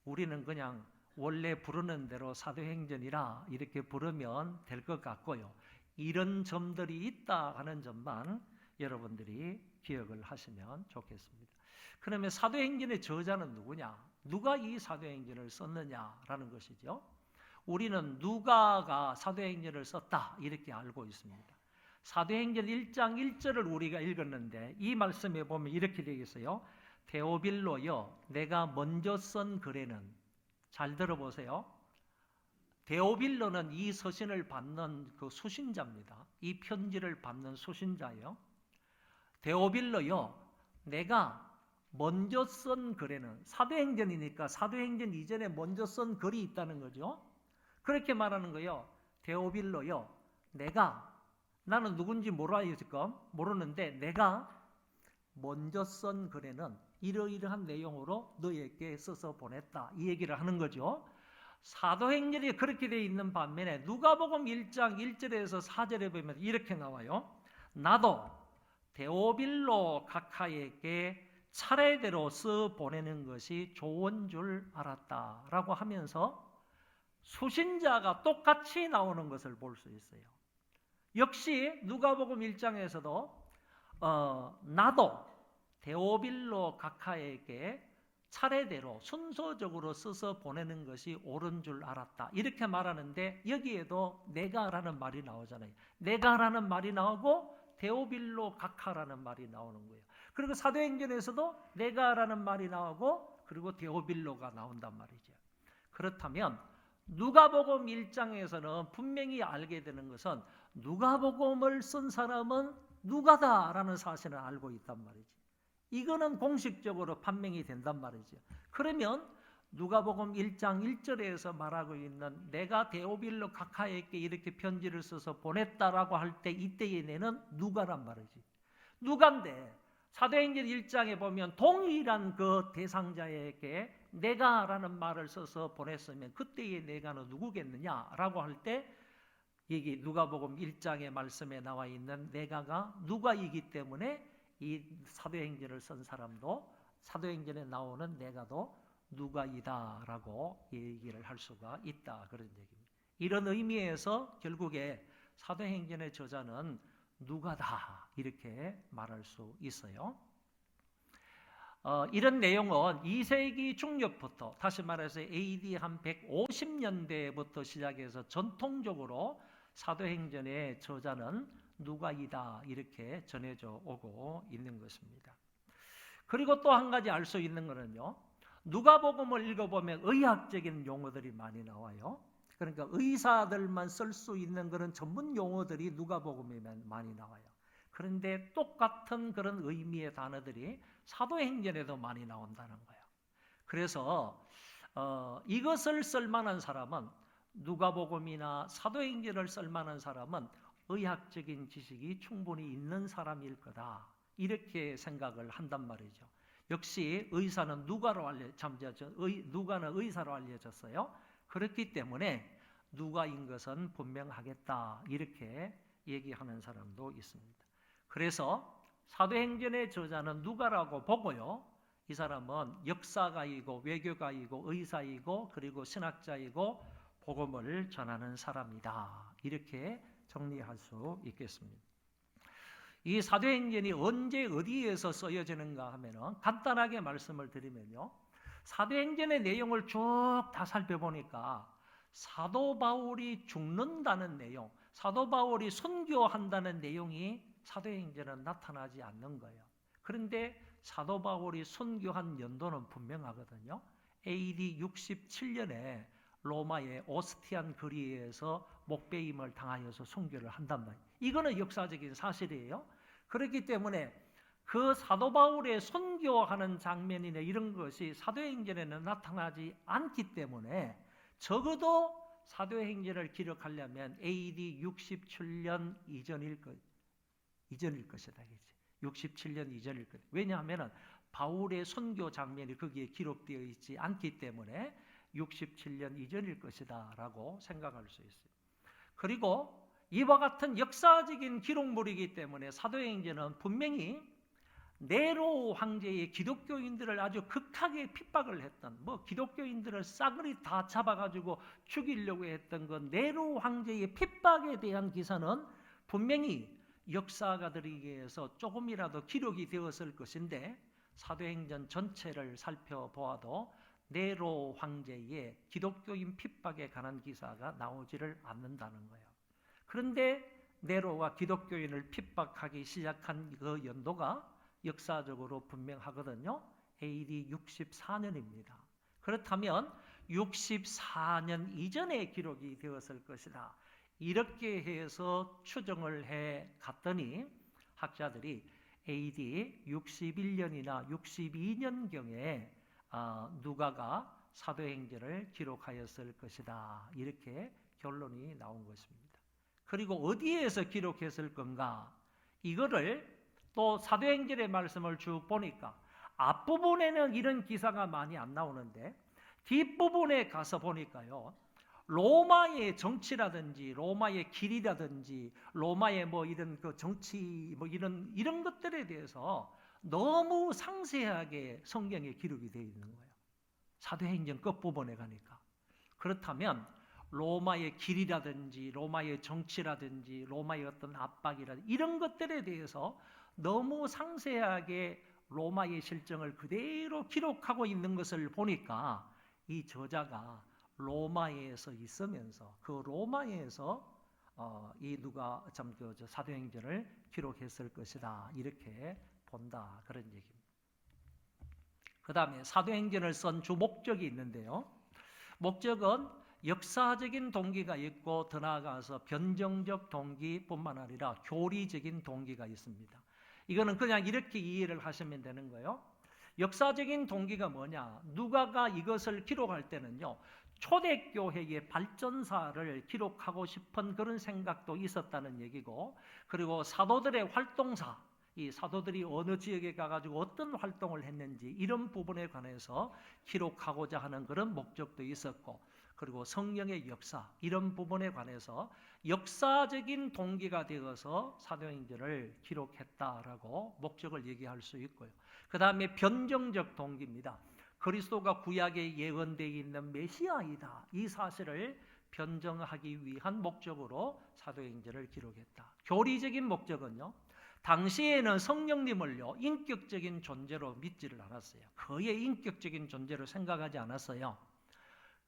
우리는 그냥 원래 부르는 대로 사도행전이라 이렇게 부르면 될 것 같고요. 이런 점들이 있다 하는 점만 여러분들이 기억을 하시면 좋겠습니다. 그러면 사도행전의 저자는 누구냐? 누가 이 사도행전을 썼느냐라는 것이죠. 우리는 누가가 사도행전을 썼다 이렇게 알고 있습니다. 사도행전 1장 1절을 우리가 읽었는데 이 말씀에 보면 이렇게 되어 있어요. 데오빌로여 내가 먼저 쓴 글에는 잘 들어보세요. 데오빌로는 이 서신을 받는 그 수신자입니다. 이 편지를 받는 수신자예요. 데오빌로여 내가 먼저 쓴 글에는 사도행전이니까 사도행전 이전에 먼저 쓴 글이 있다는 거죠. 그렇게 말하는 거예요. 데오빌로여 나는 누군지 몰라요 지금 모르는데 내가 먼저 쓴 글에는 이러이러한 내용으로 너에게 써서 보냈다 이 얘기를 하는 거죠. 사도행전이 그렇게 되어 있는 반면에 누가복음 1장 1절에서 4절에 보면 이렇게 나와요. 나도 데오빌로 각하에게 차례대로 써 보내는 것이 좋은 줄 알았다라고 하면서 수신자가 똑같이 나오는 것을 볼 수 있어요. 역시 누가복음 1장에서도 나도 데오빌로 각하에게 차례대로 순서적으로 써서 보내는 것이 옳은 줄 알았다. 이렇게 말하는데 여기에도 내가라는 말이 나오잖아요. 내가라는 말이 나오고 데오빌로 각하라는 말이 나오는 거예요. 그리고 사도행전에서도 내가라는 말이 나오고 그리고 데오빌로가 나온단 말이죠. 그렇다면 누가복음 1장에서는 분명히 알게 되는 것은 누가복음을 쓴 사람은 누가다라는 사실을 알고 있단 말이지. 이거는 공식적으로 판명이 된단 말이죠. 그러면 누가복음 1장 1절에서 말하고 있는 내가 데오빌로 각하에게 이렇게 편지를 써서 보냈다라고 할 때 이때의 내는 누가란 말이지. 누가인데 사도행전 1장에 보면 동일한 그 대상자에게 내가라는 말을 써서 보냈으면 그때의 내가는 누구겠느냐라고 할 때 여기 누가복음 1장의 말씀에 나와 있는 내가가 누가이기 때문에 이 사도행전을 쓴 사람도 사도행전에 나오는 내가도 누가이다라고 얘기를 할 수가 있다 그런 얘기입니다. 이런 의미에서 결국에 사도행전의 저자는 누가다 이렇게 말할 수 있어요. 이런 내용은 2세기 중엽부터 다시 말해서 AD 한 150년대부터 시작해서 전통적으로 사도행전의 저자는 누가이다 이렇게 전해져 오고 있는 것입니다. 그리고 또 한 가지 알 수 있는 것은요. 누가복음을 읽어보면 의학적인 용어들이 많이 나와요. 그러니까 의사들만 쓸 수 있는 그런 전문 용어들이 누가복음에 많이 나와요. 그런데 똑같은 그런 의미의 단어들이 사도행전에도 많이 나온다는 거예요. 그래서 이것을 쓸만한 사람은 누가복음이나 사도행전을 쓸만한 사람은 의학적인 지식이 충분히 있는 사람일 거다. 이렇게 생각을 한단 말이죠. 역시 의사는 누가는 의사로 알려졌어요. 그렇기 때문에 누가인 것은 분명하겠다. 이렇게 얘기하는 사람도 있습니다. 그래서 사도행전의 저자는 누가라고 보고요. 이 사람은 역사가이고 외교가이고 의사이고 그리고 신학자이고 복음을 전하는 사람이다. 이렇게 정리할 수 있겠습니다. 이 사도행전이 언제 어디에서 쓰여지는가 하면은 간단하게 말씀을 드리면요. 사도행전의 내용을 쭉 다 살펴보니까 사도 바울이 죽는다는 내용, 사도 바울이 순교한다는 내용이 사도행전에 나타나지 않는 거예요. 그런데 사도 바울이 순교한 연도는 분명하거든요. AD 67년에 로마의 오스티안 거리에서 목베임을 당하여서 순교를 한단 말이에요. 이거는 역사적인 사실이에요. 그렇기 때문에 그 사도 바울의 순교하는 장면이나 이런 것이 사도행전에는 나타나지 않기 때문에 적어도 사도행전을 기록하려면 AD 67년 이전일 것이다. 67년 이전일 것이다. 왜냐하면 바울의 순교 장면이 거기에 기록되어 있지 않기 때문에 67년 이전일 것이다 라고 생각할 수 있어요. 그리고 이와 같은 역사적인 기록물이기 때문에 사도행전은 분명히 네로 황제의 기독교인들을 아주 극하게 핍박을 했던 기독교인들을 싸그리 다 잡아가지고 죽이려고 했던 그 네로 황제의 핍박에 대한 기사는 분명히 역사가들에게서 조금이라도 기록이 되었을 것인데 사도행전 전체를 살펴보아도 네로 황제의 기독교인 핍박에 관한 기사가 나오지를 않는다는 거예요. 그런데 네로가 기독교인을 핍박하기 시작한 그 연도가 역사적으로 분명하거든요. AD 64년입니다. 그렇다면 64년 이전에 기록이 되었을 것이다. 이렇게 해서 추정을 해 갔더니 학자들이 AD 61년이나 62년경에 누가가 사도행전을 기록하였을 것이다. 이렇게 결론이 나온 것입니다. 그리고 어디에서 기록했을 건가? 이거를 또 사도행전의 말씀을 쭉 보니까 앞부분에는 이런 기사가 많이 안 나오는데 뒷부분에 가서 보니까요. 로마의 정치라든지 로마의 길이라든지 로마의 이런 그 정치 이런 것들에 대해서 너무 상세하게 성경에 기록이 되어 있는 거예요. 사도행전 끝부분에 가니까. 그렇다면 로마의 길이라든지 로마의 정치라든지 로마의 어떤 압박이라든지 이런 것들에 대해서 너무 상세하게 로마의 실정을 그대로 기록하고 있는 것을 보니까 이 저자가 로마에서 있으면서 그 로마에서 이 누가 사도행전을 기록했을 것이다 이렇게 본다 그런 얘기입니다. 그 다음에 사도행전을 쓴 주 목적이 있는데요. 목적은 역사적인 동기가 있고 더 나아가서 변정적 동기뿐만 아니라 교리적인 동기가 있습니다. 이거는 그냥 이렇게 이해를 하시면 되는 거예요. 역사적인 동기가 뭐냐? 누가가 이것을 기록할 때는요. 초대교회의 발전사를 기록하고 싶은 그런 생각도 있었다는 얘기고, 그리고 사도들의 활동사, 이 사도들이 어느 지역에 가가지고 어떤 활동을 했는지 이런 부분에 관해서 기록하고자 하는 그런 목적도 있었고, 그리고 성령의 역사 이런 부분에 관해서 역사적인 동기가 되어서 사도행전을 기록했다라고 목적을 얘기할 수 있고요. 그 다음에 변정적 동기입니다. 그리스도가 구약에 예언되어 있는 메시아이다. 이 사실을 변정하기 위한 목적으로 사도행전을 기록했다. 교리적인 목적은요. 당시에는 성령님을요. 인격적인 존재로 믿지를 않았어요. 그의 인격적인 존재로 생각하지 않았어요.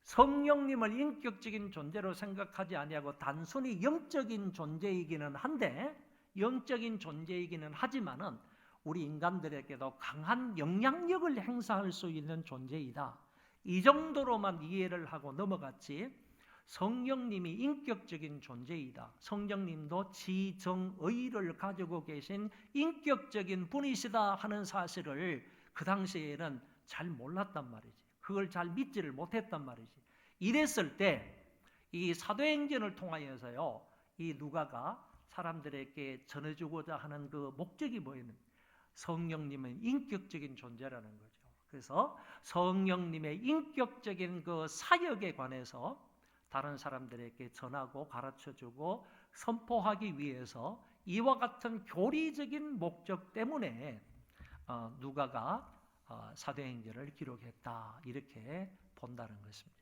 성령님을 인격적인 존재로 생각하지 아니하고 단순히 영적인 존재이기는 한데, 영적인 존재이기는 하지만은 우리 인간들에게도 강한 영향력을 행사할 수 있는 존재이다. 이 정도로만 이해를 하고 넘어갔지, 성령님이 인격적인 존재이다. 성령님도 지정의를 가지고 계신 인격적인 분이시다 하는 사실을 그 당시에는 잘 몰랐단 말이지. 그걸 잘 믿지를 못했단 말이지. 이랬을 때 이 사도행전을 통하여서요, 이 누가가 사람들에게 전해주고자 하는 그 목적이 뭐였는? 성령님은 인격적인 존재라는 거죠. 그래서 성령님의 인격적인 그 사역에 관해서 다른 사람들에게 전하고 가르쳐주고 선포하기 위해서 이와 같은 교리적인 목적 때문에 누가가 사도행전을 기록했다 이렇게 본다는 것입니다.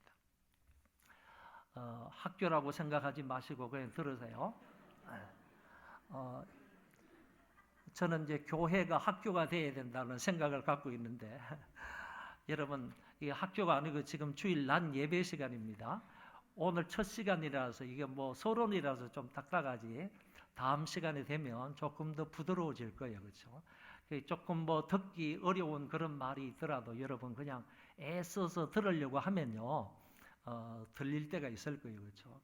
학교라고 생각하지 마시고 그냥 들으세요. 저는 이제 교회가 학교가 돼야 된다는 생각을 갖고 있는데 여러분 이 학교가 아니고 지금 주일 낮 예배 시간입니다. 오늘 첫 시간이라서 이게 뭐 서론이라서 좀 딱딱하지 다음 시간이 되면 조금 더 부드러워질 거예요. 그렇죠? 조금 뭐 듣기 어려운 그런 말이 있더라도 여러분 그냥 애써서 들으려고 하면요 들릴 때가 있을 거예요. 그렇죠?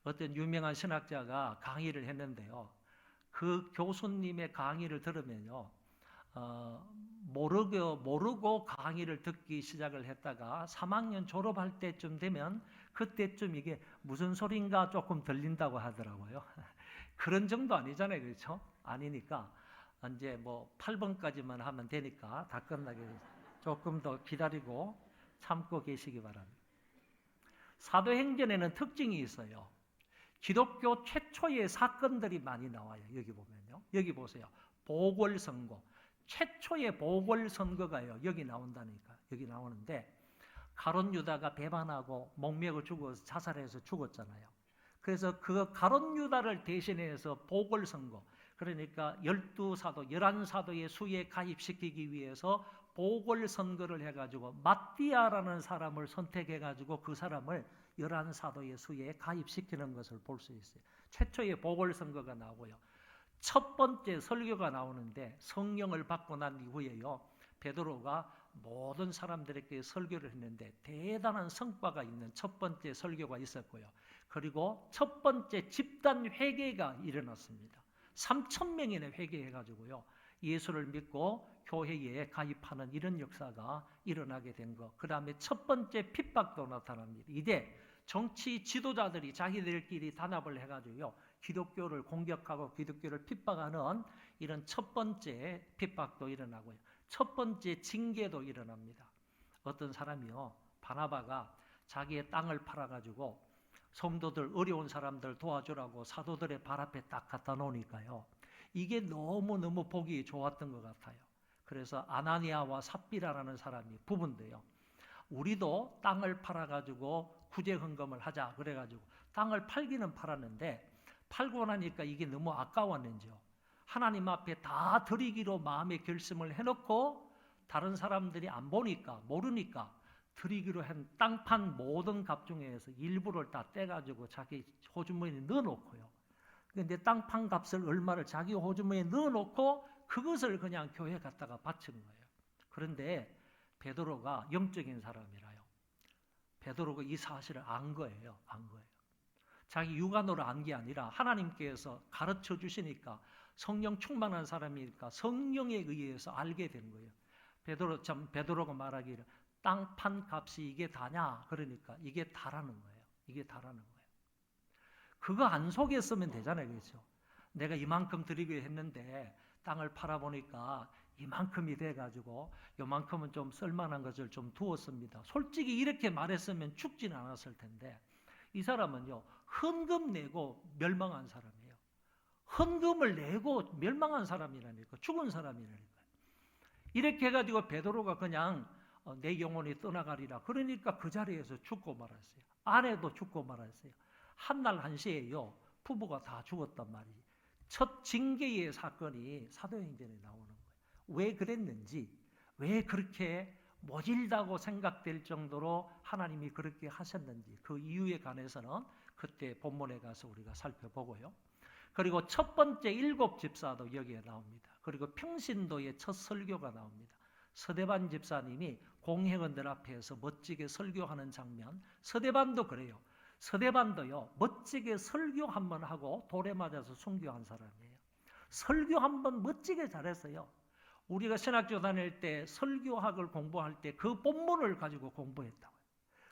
어떤 유명한 신학자가 강의를 했는데요. 그 교수님의 강의를 들으면요 모르고 강의를 듣기 시작을 했다가 3학년 졸업할 때쯤 되면 그때쯤 이게 무슨 소린가 조금 들린다고 하더라고요. 그런 정도 아니잖아요. 그렇죠? 아니니까 이제 뭐 8번까지만 하면 되니까 다 끝나게 조금 더 기다리고 참고 계시기 바랍니다. 사도행전에는 특징이 있어요. 기독교 최초의 사건들이 많이 나와요. 여기 보면요. 여기 보세요. 보궐선거. 최초의 보궐선거가요. 여기 나온다니까. 여기 나오는데 가룟 유다가 배반하고 목매고 죽어서 자살해서 죽었잖아요. 그래서 그 가룟 유다를 대신해서 보궐선거, 그러니까 12사도, 11사도의 수에 가입시키기 위해서 보궐선거를 해가지고 마띠아라는 사람을 선택해가지고 그 사람을 11사도의 수에 가입시키는 것을 볼 수 있어요. 최초의 보궐선거가 나오고요. 첫 번째 설교가 나오는데 성령을 받고 난 이후에요. 베드로가 모든 사람들에게 설교를 했는데 대단한 성과가 있는 첫 번째 설교가 있었고요. 그리고 첫 번째 집단 회개가 일어났습니다. 3,000명이나 회개해가지고요. 예수를 믿고 교회에 가입하는 이런 역사가 일어나게 된 것. 그 다음에 첫 번째 핍박도 나타납니다. 이때 정치 지도자들이 자기들끼리 단합을 해가지고요. 기독교를 공격하고 기독교를 핍박하는 이런 첫 번째 핍박도 일어나고요. 첫 번째 징계도 일어납니다. 어떤 사람이요. 바나바가 자기의 땅을 팔아가지고 성도들 어려운 사람들 도와주라고 사도들의 발 앞에 딱 갖다 놓으니까요. 이게 너무너무 보기 좋았던 것 같아요. 그래서 아나니아와 삽비라라는 사람이 부부인데요. 우리도 땅을 팔아가지고 구제 헌금을 하자 그래가지고 땅을 팔기는 팔았는데 팔고 나니까 이게 너무 아까웠는지요. 하나님 앞에 다 드리기로 마음의 결심을 해놓고 다른 사람들이 안 보니까 모르니까 드리기로 한 땅 판 모든 값 중에서 일부를 다 떼가지고 자기 호주머니에 넣어놓고요. 근데 땅 판 값을 얼마를 자기 호주머니에 넣어놓고 그것을 그냥 교회에 갖다가 바친 거예요. 그런데 베드로가 영적인 사람이라요. 베드로가 이 사실을 안 거예요. 안 거예요. 자기 육안으로 안 게 아니라 하나님께서 가르쳐 주시니까 성령 충만한 사람이니까 성령에 의해서 알게 된 거예요. 베드로가 말하기를 땅 판 값이 이게 다냐? 그러니까 이게 다라는 거예요. 이게 다라는 거예요. 그거 안 속였으면 되잖아요. 그렇죠? 내가 이만큼 드리기로 했는데 땅을 팔아보니까 이만큼이 돼가지고 요만큼은 좀 쓸만한 것을 좀 두었습니다. 솔직히 이렇게 말했으면 죽지는 않았을 텐데 이 사람은요. 헌금 내고 멸망한 사람이에요. 헌금을 내고 멸망한 사람이라니까. 죽은 사람이라니까. 이렇게 해가지고 베드로가 그냥 내 영혼이 떠나가리라. 그러니까 그 자리에서 죽고 말았어요. 아내도 죽고 말았어요. 한날 한시에요. 부부가 다 죽었단 말이지. 첫 징계의 사건이 사도행전에 나오는 거예요. 왜 그랬는지, 왜 그렇게 모질다고 생각될 정도로 하나님이 그렇게 하셨는지 그 이유에 관해서는 그때 본문에 가서 우리가 살펴보고요. 그리고 첫 번째 7 집사도 여기에 나옵니다. 그리고 평신도의 첫 설교가 나옵니다. 서대반 집사님이 공회원들 앞에서 멋지게 설교하는 장면. 서대반도 그래요. 서대반도요. 멋지게 설교 한번 하고 돌에 맞아서 순교한 사람이에요. 설교 한번 멋지게 잘했어요. 우리가 신학교 다닐 때 설교학을 공부할 때 그 본문을 가지고 공부했다고요.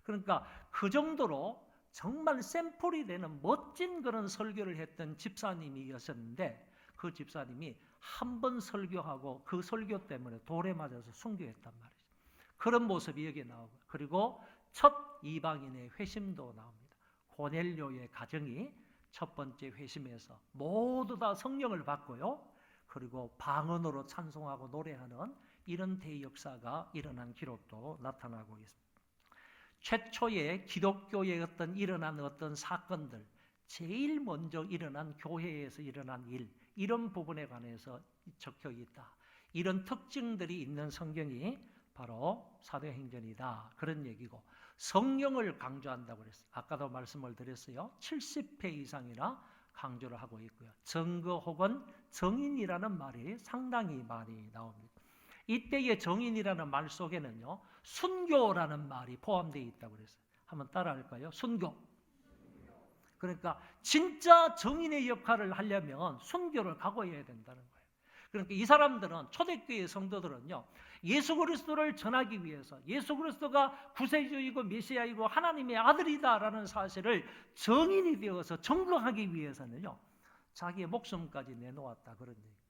그러니까 그 정도로 정말 샘플이 되는 멋진 그런 설교를 했던 집사님이었는데 그 집사님이 한 번 설교하고 그 설교 때문에 돌에 맞아서 순교했단 말이죠. 그런 모습이 여기에 나오고 그리고 첫 이방인의 회심도 나옵니다. 고넬료의 가정이 첫 번째 회심에서 모두 다 성령을 받고요. 그리고 방언으로 찬송하고 노래하는 이런 대역사가 일어난 기록도 나타나고 있습니다. 최초의 기독교에 일어난 어떤 사건들, 제일 먼저 일어난 교회에서 일어난 일, 이런 부분에 관해서 적혀 있다. 이런 특징들이 있는 성경이 바로 사도행전이다. 그런 얘기고 성령을 강조한다고 그랬어요. 아까도 말씀을 드렸어요. 70회 이상이나 강조를 하고 있고요. 증거 혹은 정인이라는 말이 상당히 많이 나옵니다. 이때의 정인이라는 말 속에는요. 순교라는 말이 포함되어 있다고 그랬어요. 한번 따라할까요? 순교. 그러니까 진짜 정인의 역할을 하려면 순교를 각오해야 된다는 거예요. 그러니까 이 사람들은 초대교회 성도들은요. 예수 그리스도를 전하기 위해서 예수 그리스도가 구세주이고 메시아이고 하나님의 아들이다라는 사실을 정인이 되어서 증거하기 위해서는요. 자기의 목숨까지 내놓았다 그런 얘기.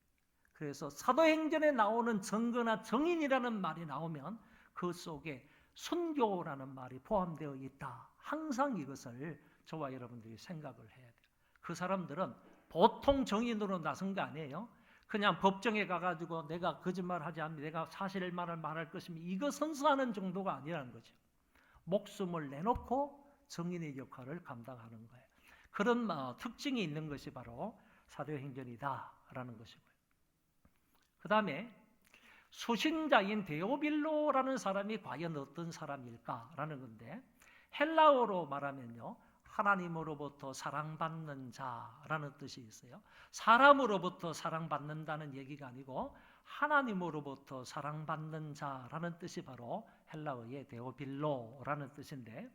그래서 사도행전에 나오는 증거나 정인이라는 말이 나오면 그 속에 순교라는 말이 포함되어 있다. 항상 이것을 저와 여러분들이 생각을 해야 돼요. 그 사람들은 보통 정인으로 나선 거 아니에요. 그냥 법정에 가가지고 내가 거짓말하지 않으면 내가 사실만을 말할 것이면 이거 선서하는 정도가 아니라는 거죠. 목숨을 내놓고 정인의 역할을 감당하는 거예요. 그런 특징이 있는 것이 바로 사도행전이다라는 것이고요. 그 다음에 수신자인 데오빌로라는 사람이 과연 어떤 사람일까라는 건데 헬라어로 말하면요. 하나님으로부터 사랑받는 자라는 뜻이 있어요. 사람으로부터 사랑받는다는 얘기가 아니고 하나님으로부터 사랑받는 자라는 뜻이 바로 헬라어의 데오빌로라는 뜻인데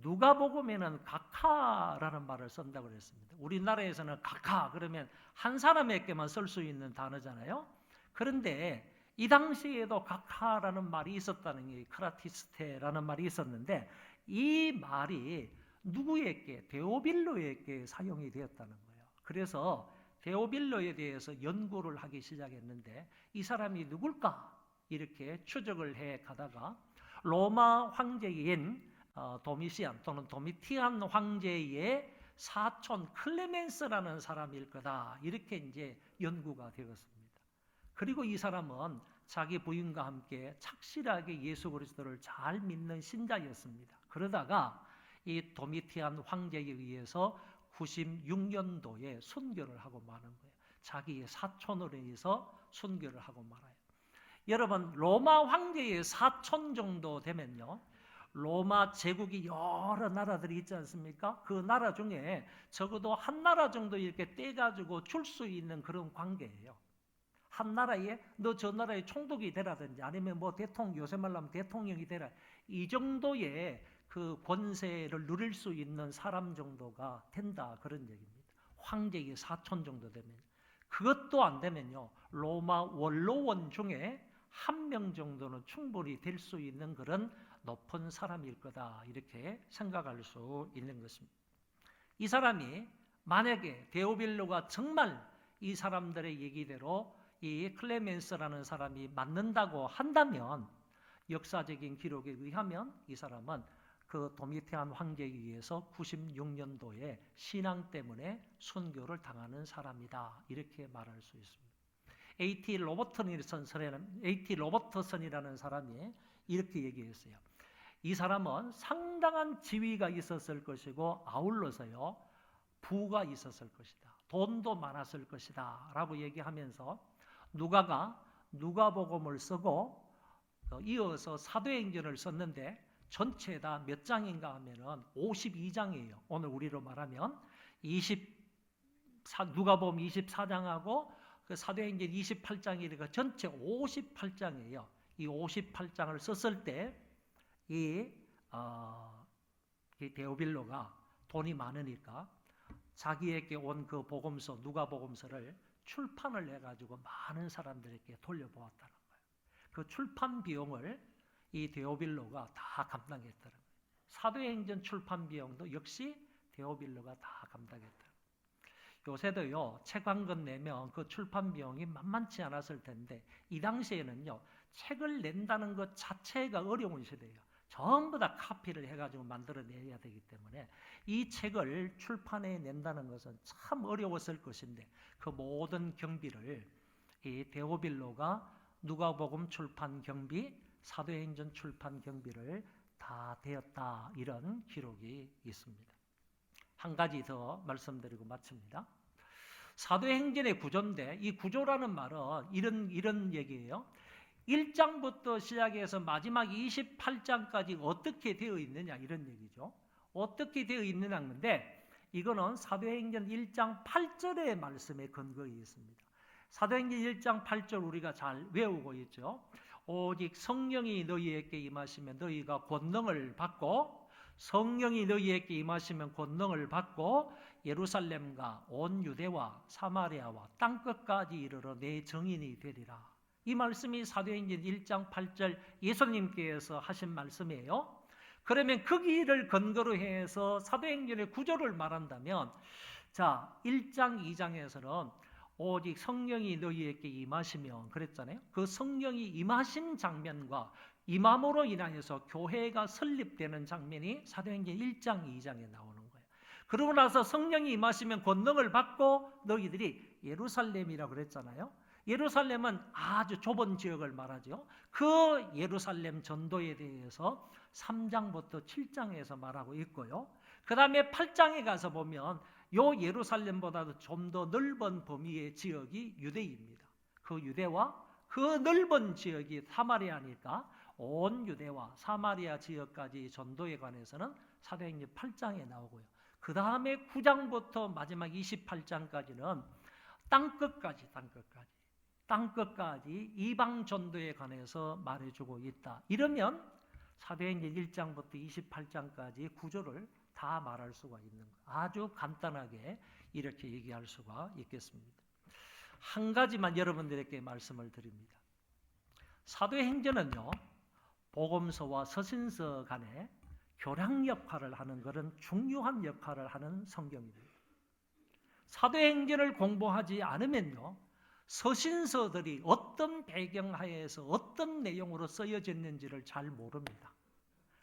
누가복음에는 각하라는 말을 쓴다고 그랬습니다. 우리나라에서는 각하 그러면 한 사람에게만 쓸 수 있는 단어잖아요. 그런데 이 당시에도 각하라는 말이 있었다는 게 크라티스테라는 말이 있었는데 이 말이 누구에게? 데오빌로에게 사용이 되었다는 거예요. 그래서 데오빌로에 대해서 연구를 하기 시작했는데 이 사람이 누굴까? 이렇게 추적을 해 가다가 로마 황제인 도미시안 또는 도미티안 황제의 사촌 클레멘스라는 사람일 거다. 이렇게 이제 연구가 되었습니다. 그리고 이 사람은 자기 부인과 함께 착실하게 예수 그리스도를 잘 믿는 신자였습니다. 그러다가 이 도미티안 황제에 의해서 96년도에 순교를 하고 마는 거예요. 자기의 사촌으로 인해서 순교를 하고 말아요. 여러분, 로마 황제의 사촌 정도 되면요, 로마 제국이 여러 나라들이 있지 않습니까? 그 나라 중에 적어도 한 나라 정도 이렇게 떼가지고 줄 수 있는 그런 관계예요. 한 나라에 너 저 나라의 총독이 되라든지 아니면 뭐 대통령, 요새 말로 하면 대통령이 되라, 이 정도의 그 권세를 누릴 수 있는 사람 정도가 된다, 그런 얘기입니다. 황제의 사촌 정도 되면. 그것도 안 되면요, 로마 원로원 중에 한 명 정도는 충분히 될 수 있는 그런 높은 사람일 거다, 이렇게 생각할 수 있는 것입니다. 이 사람이 만약에 데오빌로가 정말 이 사람들의 얘기대로 이 클레멘스라는 사람이 맞는다고 한다면, 역사적인 기록에 의하면 이 사람은 그 도미티안 황제에 의해서 96년도에 신앙 때문에 순교를 당하는 사람이다, 이렇게 말할 수 있습니다. A.T. 로버트슨이라는 사람이 이렇게 얘기했어요. 이 사람은 상당한 지위가 있었을 것이고 아울러서요, 부가 있었을 것이다, 돈도 많았을 것이다 라고 얘기하면서 누가가 누가복음을 쓰고 이어서 사도행전을 썼는데 전체 다 몇 장인가 하면은 52장이에요. 오늘 우리로 말하면 누가복음 24장하고 그 사도행전 28장이니까 전체 58장이에요. 이 58장을 썼을 때 이 데오빌로가 돈이 많으니까 자기에게 온 그 복음서, 누가복음서를 출판을 해가지고 많은 사람들에게 돌려보았다는 거예요. 그 출판 비용을 이 데오빌로가 다 감당했다는 거예요. 사도행전 출판 비용도 역시 데오빌로가 다 감당했다는 거예요. 요새도요, 책 한 권 내면 그 출판 비용이 만만치 않았을 텐데 이 당시에는요, 책을 낸다는 것 자체가 어려운 시대예요. 전부 다 카피를 해가지고 만들어내야 되기 때문에 이 책을 출판해 낸다는 것은 참 어려웠을 것인데 그 모든 경비를 이 데오빌로가 누가복음 출판 경비, 사도행전 출판 경비를 다 대었다, 이런 기록이 있습니다. 한 가지 더 말씀드리고 마칩니다. 사도행전의 구조인데 이 구조라는 말은 이런 얘기예요. 1장부터 시작해서 마지막 28장까지 어떻게 되어 있느냐, 이런 얘기죠. 어떻게 되어 있느냐 하는데 이거는 사도행전 1장 8절의 말씀에 근거해 있습니다. 사도행전 1장 8절 우리가 잘 외우고 있죠. 오직 성령이 너희에게 임하시면 너희가 권능을 받고, 성령이 너희에게 임하시면 권능을 받고 예루살렘과 온 유대와 사마리아와 땅끝까지 이르러 내 증인이 되리라. 이 말씀이 사도행전 1장 8절 예수님께서 하신 말씀이에요. 그러면 거기를 근거로 해서 사도행전의 구조를 말한다면, 자, 1장 2장에서는 오직 성령이 너희에게 임하시면 그랬잖아요. 그 성령이 임하신 장면과 임함으로 인하여서 교회가 설립되는 장면이 사도행전 1장 2장에 나오는 거예요. 그러고 나서 성령이 임하시면 권능을 받고 너희들이 예루살렘이라고 그랬잖아요. 예루살렘은 아주 좁은 지역을 말하죠. 그 예루살렘 전도에 대해서 3장부터 7장에서 말하고 있고요. 그 다음에 8장에 가서 보면 요 예루살렘보다도 좀 더 넓은 범위의 지역이 유대입니다. 그 유대와 그 넓은 지역이 사마리아니까 온 유대와 사마리아 지역까지 전도에 관해서는 사도행전 8장에 나오고요. 그 다음에 9장부터 마지막 28장까지는 땅끝까지 이방 전도에 관해서 말해주고 있다. 이러면 사도행전 1장부터 28장까지 구조를 다 말할 수가 있는 거예요. 아주 간단하게 이렇게 얘기할 수가 있겠습니다. 한 가지만 여러분들에게 말씀을 드립니다. 사도행전은요, 복음서와 서신서 간에 교량 역할을 하는 그런 중요한 역할을 하는 성경입니다. 사도행전을 공부하지 않으면요, 서신서들이 어떤 배경하에서 어떤 내용으로 쓰여졌는지를 잘 모릅니다.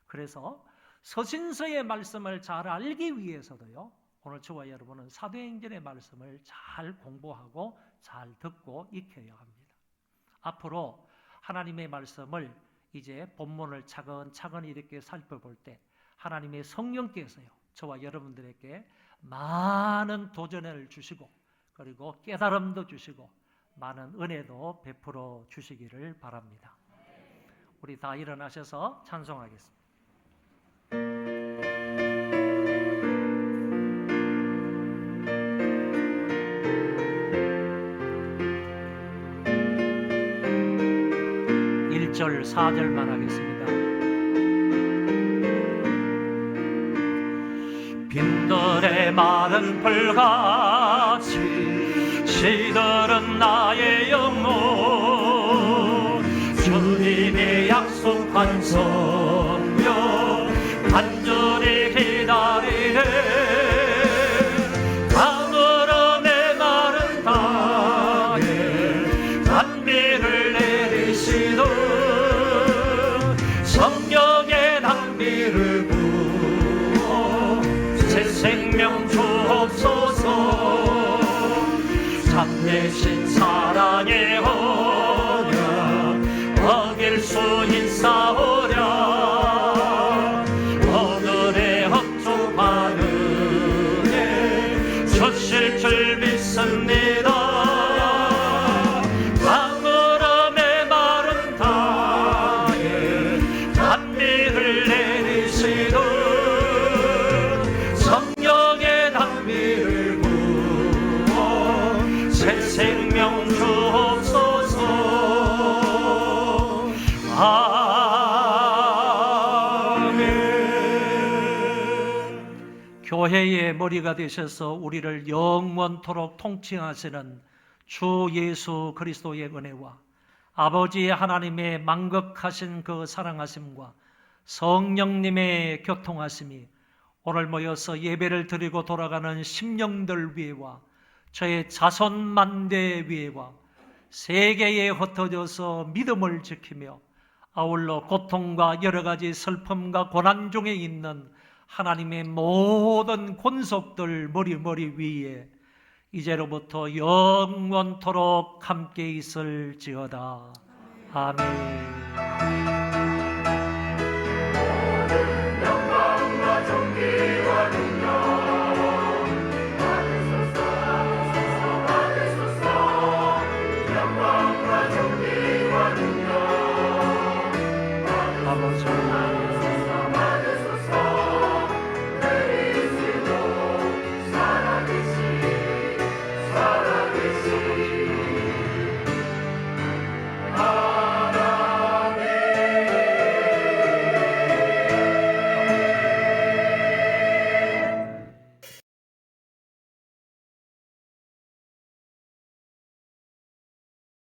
그래서 서신서의 말씀을 잘 알기 위해서도요, 오늘 저와 여러분은 사도행전의 말씀을 잘 공부하고 잘 듣고 익혀야 합니다. 앞으로 하나님의 말씀을 이제 본문을 차근차근 이렇게 살펴볼 때 하나님의 성령께서요, 저와 여러분들에게 많은 도전을 주시고 그리고 깨달음도 주시고 많은 은혜도 베풀어 주시기를 바랍니다. 우리 다 일어나셔서 찬송하겠습니다. 절 4절만 하겠습니다. 빈들의 마른 풀같이 시들은 나의 영혼 주님의 약속한 성령 간절히 기다리네 가물어 내 마른 땅에 단비를 내리시던 성령의 낭비를 부어 새 생명 주옵소서 참되신 사랑의 언약 어길 수 있사오랴 오늘의 헛주파는 예 주실 줄 믿습니다. 생명 주옵소서. 아멘. 교회의 머리가 되셔서 우리를 영원토록 통치하시는 주 예수 그리스도의 은혜와 아버지 하나님의 만극하신 그 사랑하심과 성령님의 교통하심이 오늘 모여서 예배를 드리고 돌아가는 심령들 위에와 저의 자손만대 위에와 세계에 흩어져서 믿음을 지키며 아울러 고통과 여러 가지 슬픔과 고난 중에 있는 하나님의 모든 권속들 머리 위에 이제로부터 영원토록 함께 있을지어다. 아멘.
영광과 존귀와 능력
아버지